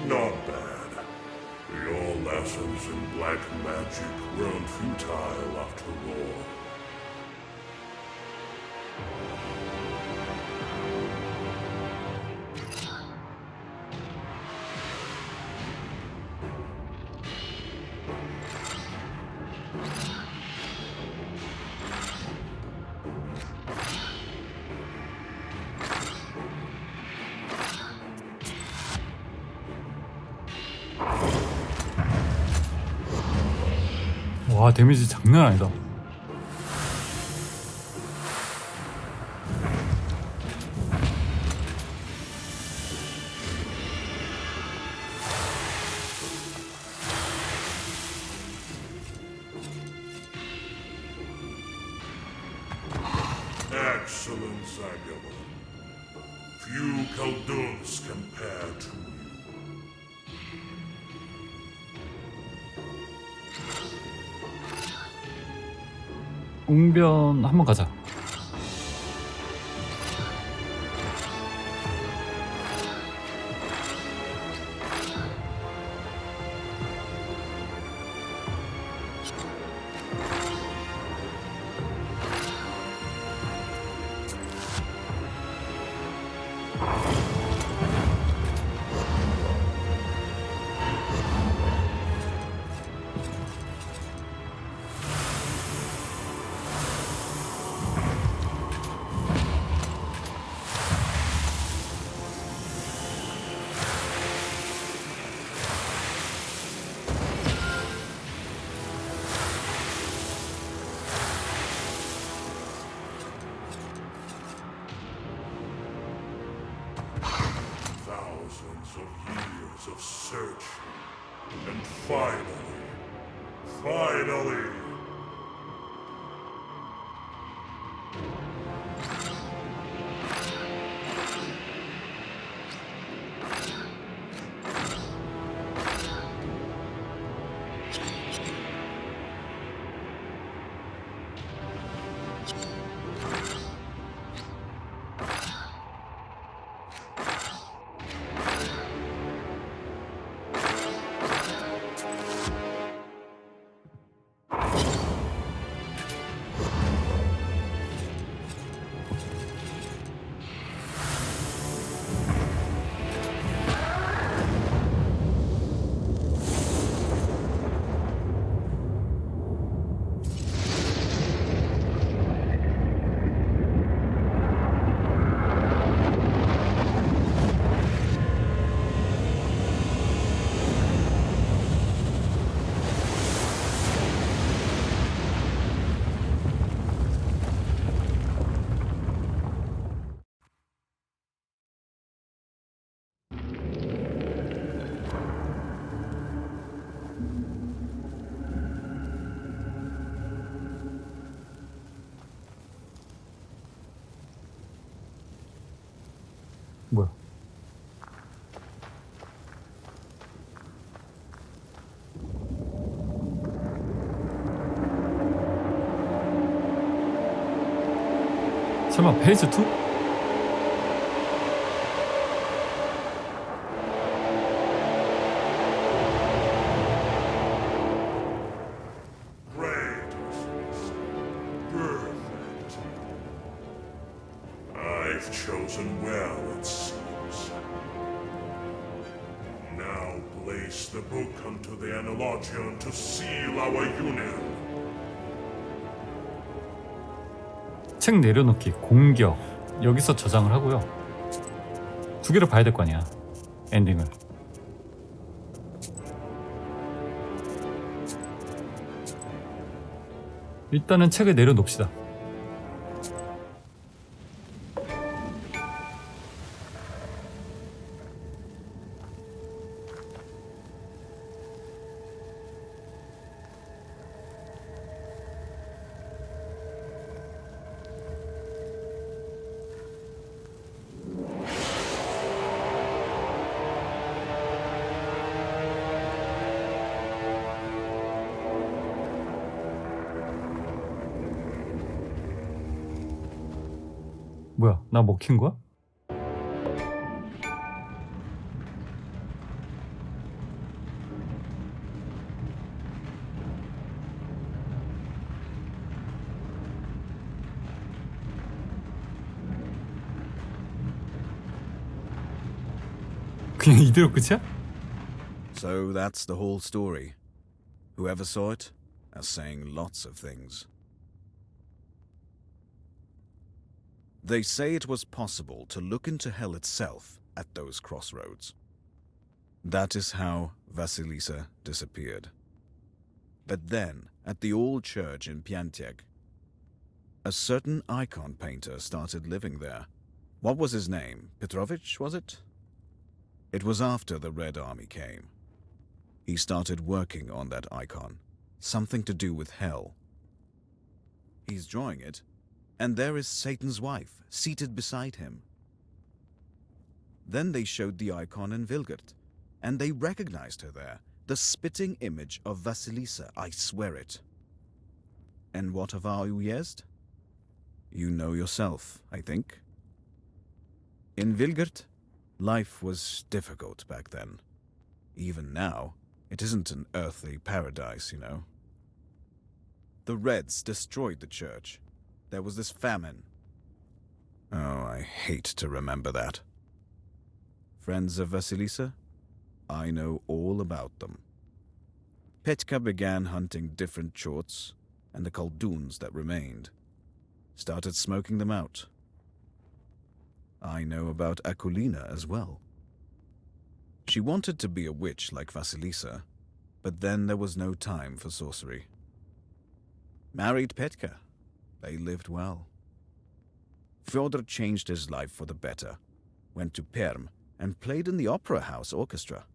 Not bad. Your lessons in black magic weren't futile after all. 와, 데미지 장난 아니다. Excellent, Zagabon. Few Khaldun's compare to you. 웅변 한번 가자. Thousands of years of search. And finally, 뭐야? 설마 페이즈 2? great. Perfect. I've chosen well, it seems. Now place the book unto the analogion to seal our union. 책 내려놓기, 공격. 여기서 저장을 하고요. 두 개를 봐야 될 거 아니야. 엔딩을. 일단은 책을 내려놓읍시다. 뭐야, 나 먹힌 거야? 그냥 이대로 끝이야? So that's the whole story. Whoever saw it as saying lots of things. They say it was possible to look into hell itself at those crossroads. That is how Vasilisa disappeared. But then, at the old church in Piantek, a certain icon painter started living there. What was his name? Petrovich, was it? It was after the Red Army came. He started working on that icon, something to do with hell. He's drawing it, and there is Satan's wife, seated beside him. Then they showed the icon in Vilgert, and they recognized her there, the spitting image of Vasilisa, I swear it. And what of our Uyezd? You know yourself, I think. In Vilgert, life was difficult back then. Even now, it isn't an earthly paradise, you know. The Reds destroyed the church. There was this famine. Oh, I hate to remember that. Friends of Vasilisa? I know all about them. Petka began hunting different chorts, and the Kolduns that remained started smoking them out. I know about Akulina as well. She wanted to be a witch like Vasilisa, but then there was no time for sorcery. Married Petka. They lived well. Fyodor changed his life for the better, went to Perm, and played in the opera house orchestra.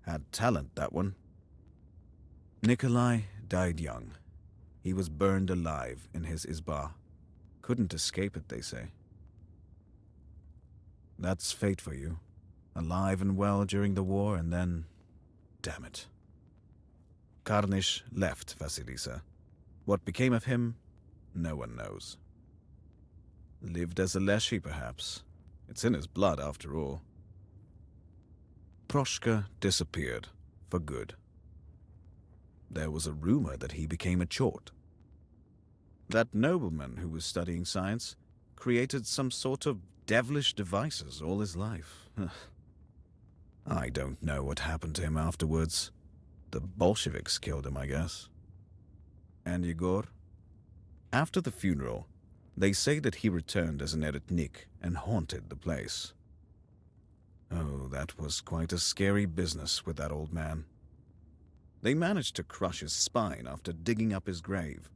Had talent, that one. Nikolai died young. He was burned alive in his izba. Couldn't escape it, they say. That's fate for you. Alive and well during the war, and then... damn it. Karnish left Vasilisa. What became of him, no one knows. Lived as a Leshy, perhaps. It's in his blood, after all. Proshka disappeared, for good. There was a rumor that he became a chort. That nobleman who was studying science created some sort of devilish devices all his life. I don't know what happened to him afterwards. The Bolsheviks killed him, I guess. And Yegor? After the funeral, they say that he returned as an eretnik and haunted the place. Oh, that was quite a scary business with that old man. They managed to crush his spine after digging up his grave.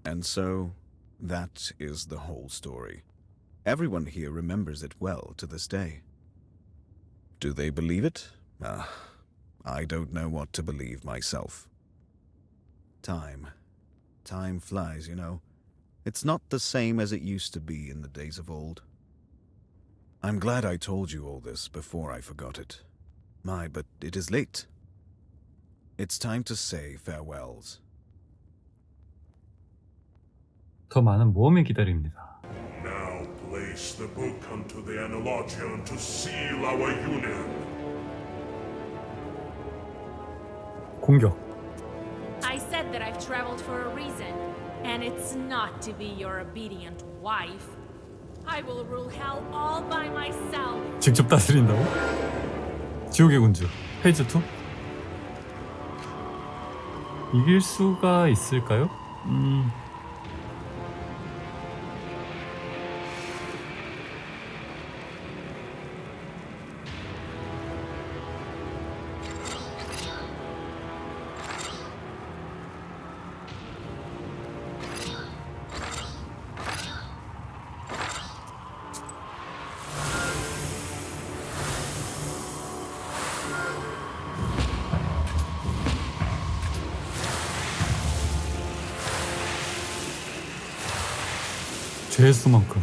And so, that is the whole story. Everyone here remembers it well to this day. Do they believe it? I don't know what to believe myself. Time flies, you know. It's not the same as it used to be in the days of old. I'm glad I told you all this before I forgot it. But it is late. It's time to say farewells. 더 많은 모험이 기다립니다. Now place the book unto the analogion to seal our union. 공격. I said that I've traveled for a reason, and it's not to be your obedient wife. I will rule hell all by myself. 직접 다스린다고? 지옥의 군주 페이지 2? 이길 수가 있을까요? 죄의 수만큼.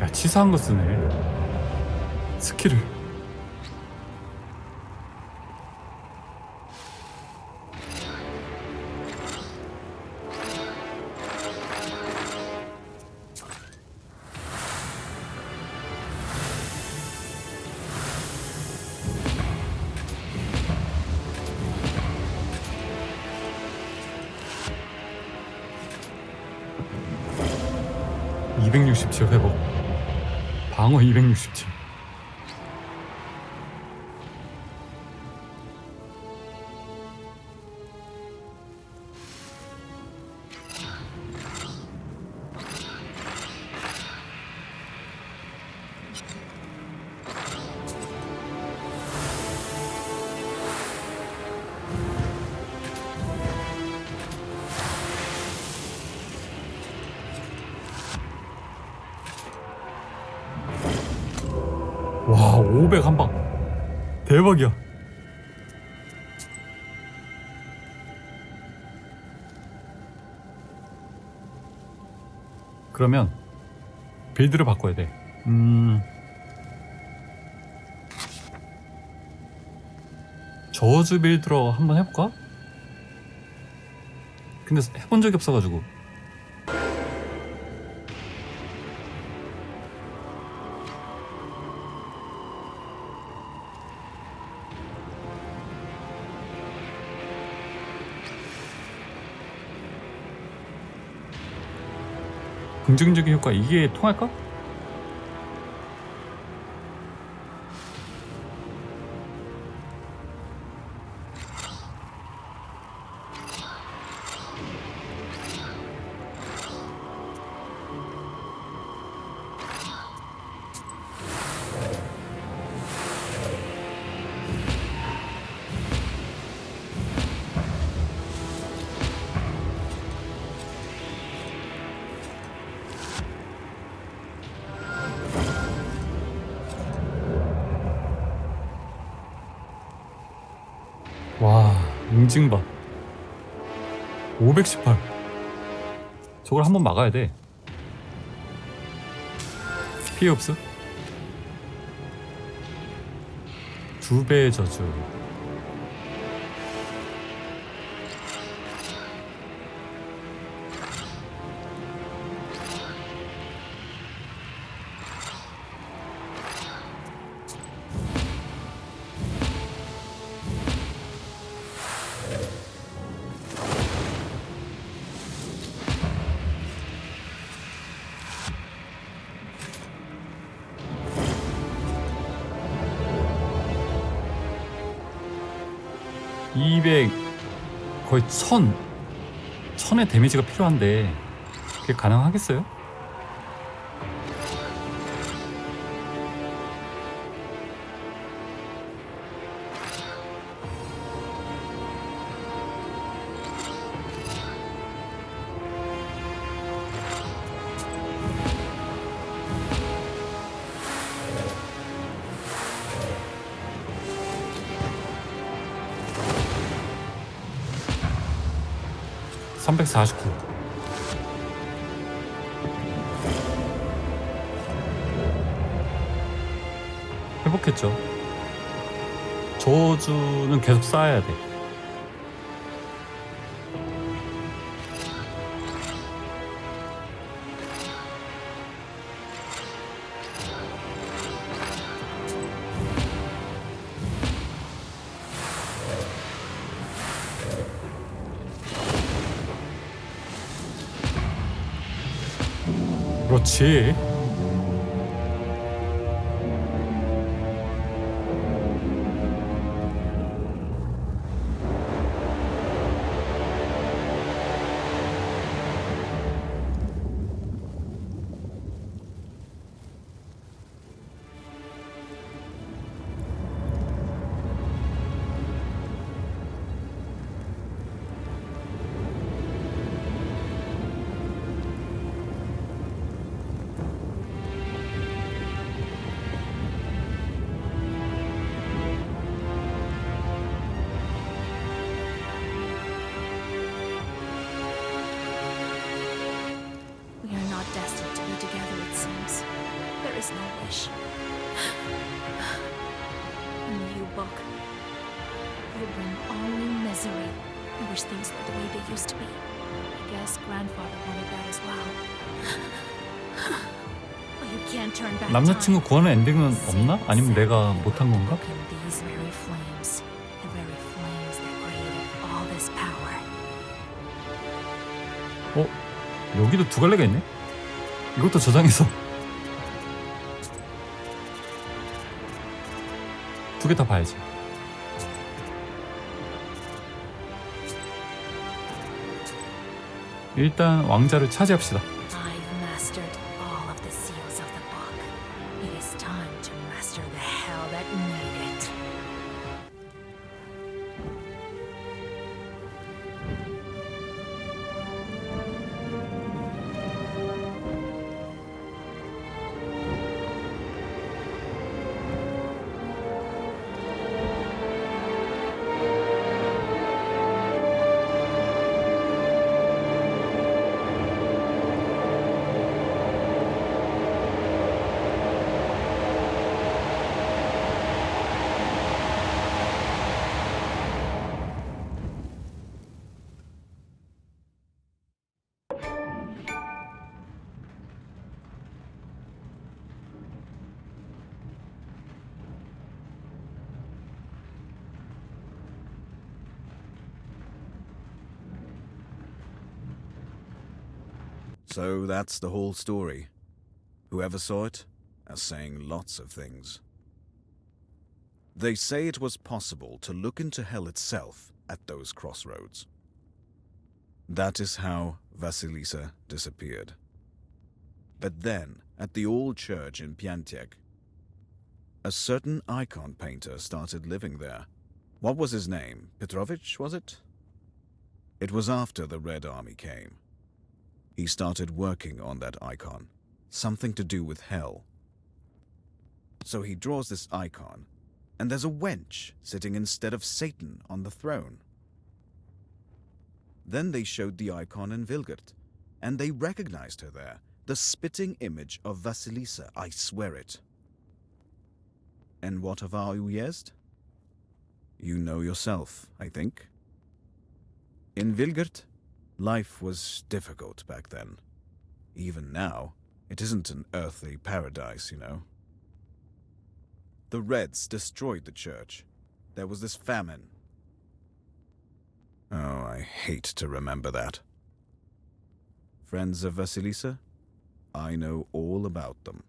야, 치사한 거 쓰네. 스킬을. 267 회복. 방어 267. 와, 500 한 방. 대박이야. 그러면 빌드를 바꿔야 돼. 저주 빌드로 한번 해볼까? 근데 해본 적이 없어가지고. 긍정적인 효과 이게 통할까? 와, 응징봐 518. 저걸 한번 막아야 돼. 피해 흡수 2배의 저주. 거의 1000의 데미지가 필요한데 그게 가능하겠어요? (349) 회복했죠. 저주는 계속 쌓아야 돼. 그렇지. Destined to be together, it seems. There is no wish. In you, book, you bring only misery. I wish things were the way they used to be. I guess grandfather wanted that as well. But you can't turn back 남자친구 time. 구하는 엔딩은 없나? 아니면 내가 못한 건가? Look in these very flames, the very flames that created all this power. 여기도 두 갈래가 있네? 이것도 저장해서 두 개 다 봐야지. 일단 왕자를 차지합시다. I've mastered all of the seals of the book. It is time to master the hell that made it. So that's the whole story. Whoever saw it is saying lots of things. They say it was possible to look into hell itself at those crossroads. That is how Vasilisa disappeared. But then, at the old church in Piantek, a certain icon painter started living there. What was his name? Petrovich, was it? It was after the Red Army came. He started working on that icon, something to do with hell. So he draws this icon, and there's a wench sitting instead of Satan on the throne. Then they showed the icon in Vilgert, and they recognized her there, the spitting image of Vasilisa, I swear it. And what of our Uyezd? You know yourself, I think. In Vilgert, life was difficult back then. Even now, it isn't an earthly paradise, you know. The Reds destroyed the church. There was this famine. Oh, I hate to remember that. Friends of Vasilisa? I know all about them.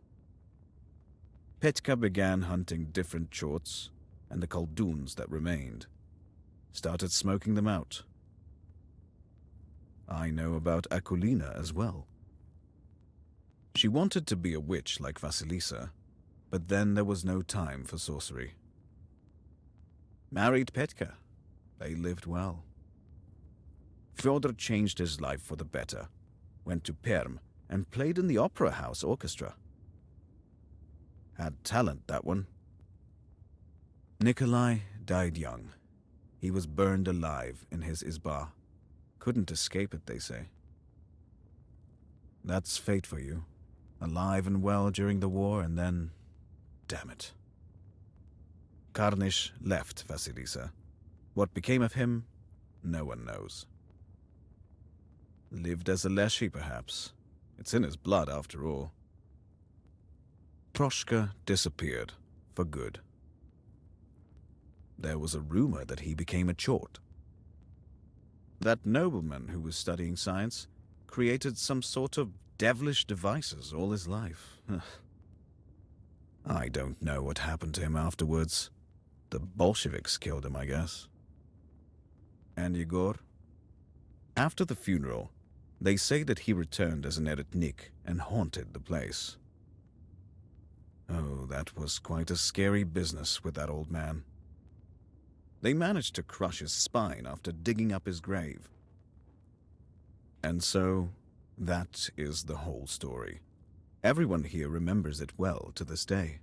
Petka began hunting different chorts, and the Khaldoons that remained started smoking them out. I know about Akulina as well. She wanted to be a witch like Vasilisa, but then there was no time for sorcery. Married Petka. They lived well. Fyodor changed his life for the better, went to Perm, and played in the Opera House Orchestra. Had talent, that one. Nikolai died young. He was burned alive in his izba. Couldn't escape it, they say. That's fate for you. Alive and well during the war, and then... damn it. Karnish left Vasilisa. What became of him, no one knows. Lived as a Leshy, perhaps. It's in his blood, after all. Proshka disappeared, for good. There was a rumor that he became a chort. That nobleman who was studying science created some sort of devilish devices all his life. I don't know what happened to him afterwards. The Bolsheviks killed him, I guess. And Yegor? After the funeral, they say that he returned as an eretnik and haunted the place. Oh, that was quite a scary business with that old man. They managed to crush his spine after digging up his grave. And so, that is the whole story. Everyone here remembers it well to this day.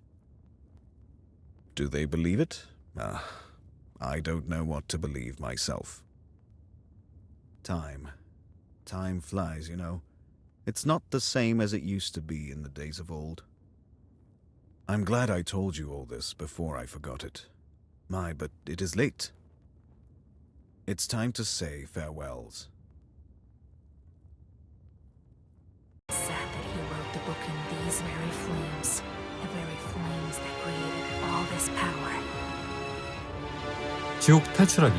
Do they believe it? I don't know what to believe myself. Time flies, you know. It's not the same as it used to be in the days of old. I'm glad I told you all this before I forgot it. But it is late. It's time to say farewells. Sad that he wrote the book in these very flames. The very flames that created all this power. 지옥 탈출하기.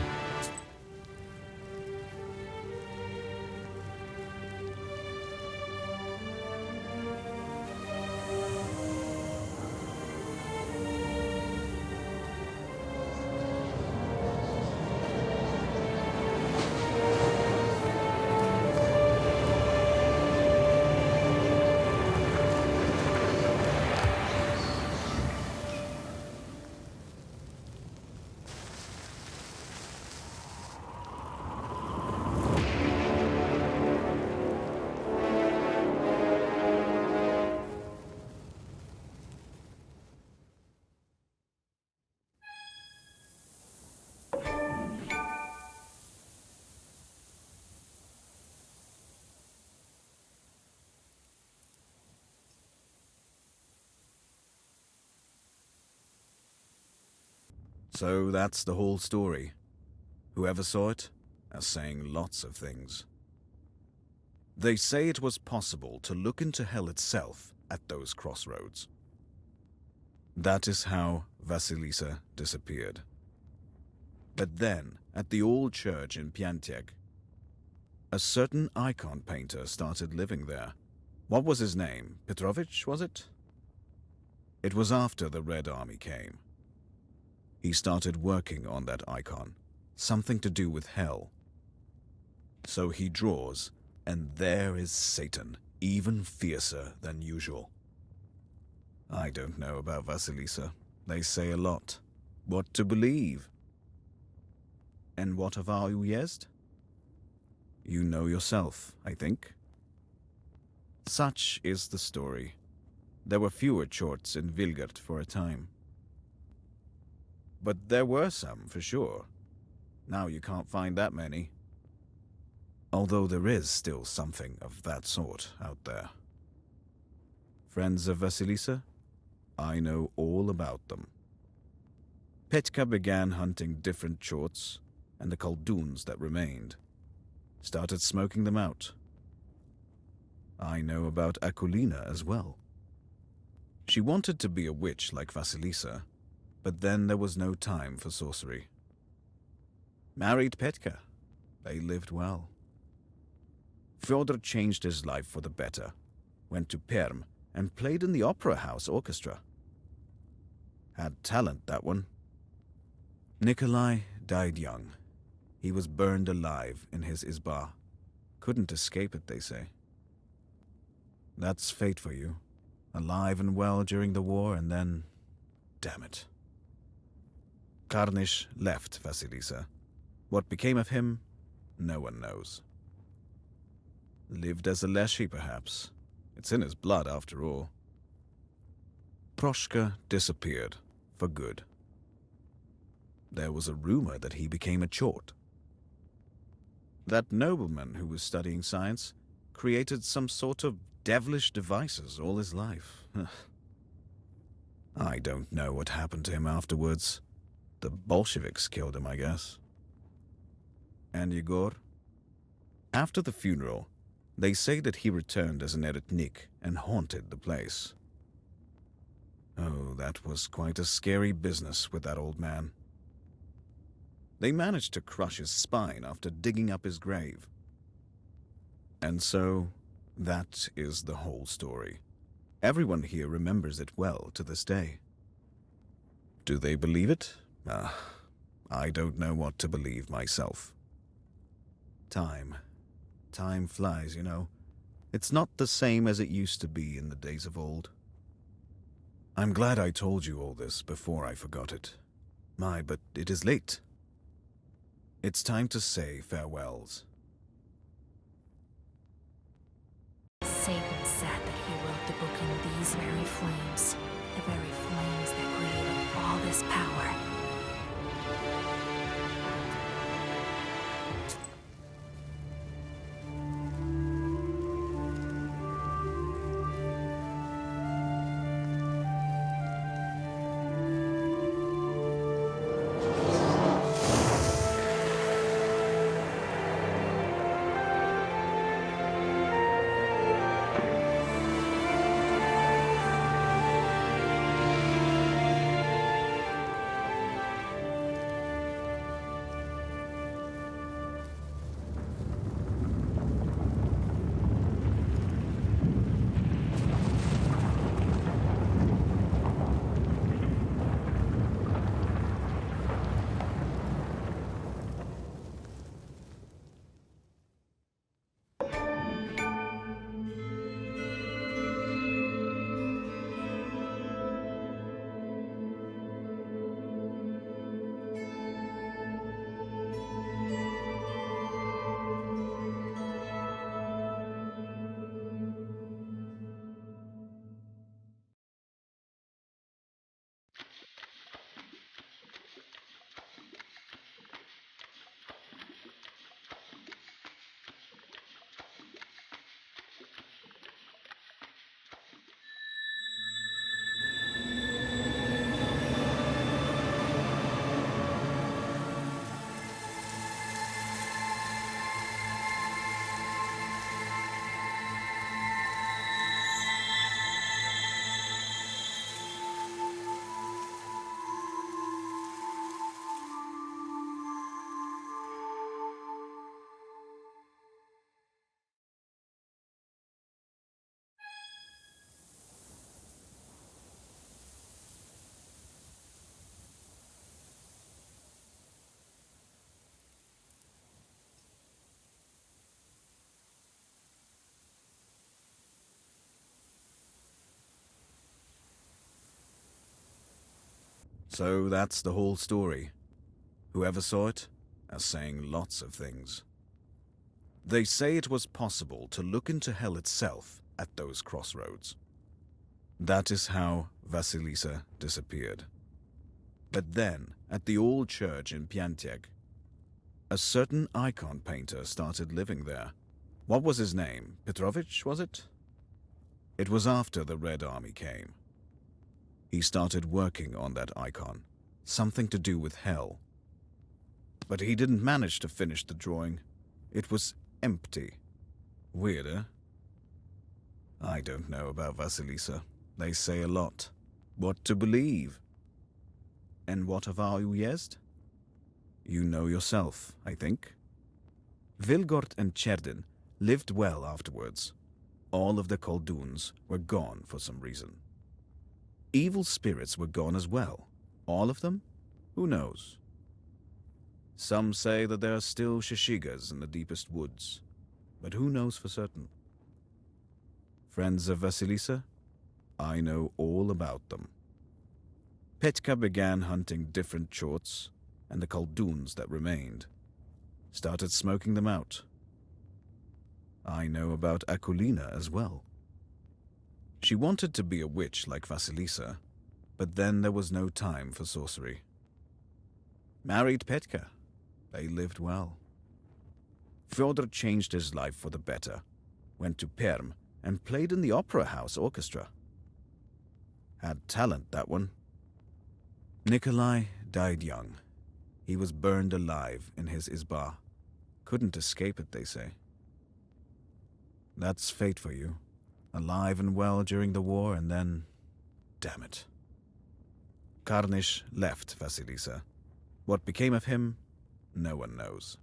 So that's the whole story. Whoever saw it is saying lots of things. They say it was possible to look into hell itself at those crossroads. That is how Vasilisa disappeared. But then, at the old church in Piantieg, a certain icon painter started living there. What was his name? Petrovich, was it? It was after the Red Army came. He started working on that icon, something to do with hell. So he draws, and there is Satan, even fiercer than usual. I don't know about Vasilisa. They say a lot. What to believe? And what of our Uyezd? You know yourself, I think. Such is the story. There were fewer chorts in Vilgert for a time. But there were some, for sure. Now you can't find that many. Although there is still something of that sort out there. Friends of Vasilisa? I know all about them. Petka began hunting different chorts and the Kolduns that remained. Started smoking them out. I know about Akulina as well. She wanted to be a witch like Vasilisa, but then there was no time for sorcery. Married Petka. They lived well. Fyodor changed his life for the better, went to Perm, and played in the opera house orchestra. Had talent, that one. Nikolai died young. He was burned alive in his izba. Couldn't escape it, they say. That's fate for you. Alive and well during the war, and then... damn it. Karnish left Vasilisa. What became of him, no one knows. Lived as a Leshy, perhaps. It's in his blood, after all. Proshka disappeared, for good. There was a rumor that he became a chort. That nobleman who was studying science created some sort of devilish devices all his life. I don't know what happened to him afterwards. The Bolsheviks killed him, I guess. And Yegor? After the funeral, they say that he returned as an eretnik and haunted the place. Oh, that was quite a scary business with that old man. They managed to crush his spine after digging up his grave. And so, that is the whole story. Everyone here remembers it well to this day. Do they believe it? I don't know what to believe myself. Time flies, you know. It's not the same as it used to be in the days of old. I'm glad I told you all this before I forgot it. But it is late. It's time to say farewells. Satan said that he wrote the book in these very flames. The very flames that created all this power. So that's the whole story. Whoever saw it is saying lots of things. They say it was possible to look into hell itself at those crossroads. That is how Vasilisa disappeared. But then, at the old church in Piantieg, a certain icon painter started living there. What was his name? Petrovich, was it? It was after the Red Army came. He started working on that icon, something to do with hell. But he didn't manage to finish the drawing. It was empty. Weird, eh? I don't know about Vasilisa. They say a lot. What to believe? And what of our Uyezd? You know yourself, I think. Vilgort and Cherdin lived well afterwards. All of the Kolduns were gone for some reason. Evil spirits were gone as well. All of them? Who knows? Some say that there are still Shishigas in the deepest woods, but who knows for certain? Friends of Vasilisa? I know all about them. Petka began hunting different chorts, and the Kolduns that remained started smoking them out. I know about Akulina as well. She wanted to be a witch like Vasilisa, but then there was no time for sorcery. Married Petka. They lived well. Fyodor changed his life for the better, went to Perm, and played in the Opera House Orchestra. Had talent, that one. Nikolai died young. He was burned alive in his izba. Couldn't escape it, they say. That's fate for you. Alive and well during the war, and then... damn it. Karnish left Vasilisa. What became of him, no one knows.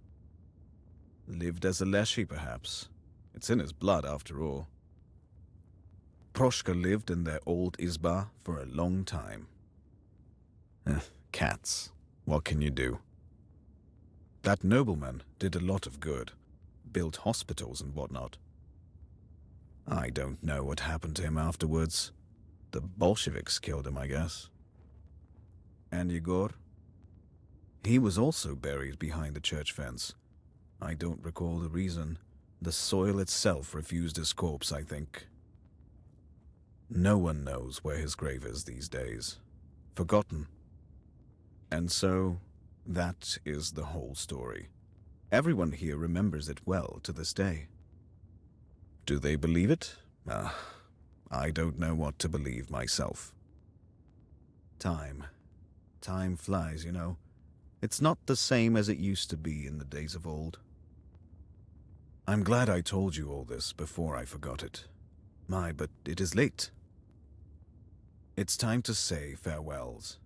Lived as a Leshy, perhaps. It's in his blood, after all. Proshka lived in their old izba for a long time. Cats. What can you do? That nobleman did a lot of good. Built hospitals and whatnot. I don't know what happened to him afterwards. The Bolsheviks killed him, I guess. And Yegor? He was also buried behind the church fence. I don't recall the reason. The soil itself refused his corpse, I think. No one knows where his grave is these days. Forgotten. And so, that is the whole story. Everyone here remembers it well to this day. Do they believe it? I don't know what to believe myself. Time flies, you know. It's not the same as it used to be in the days of old. I'm glad I told you all this before I forgot it. But it is late. It's time to say farewells.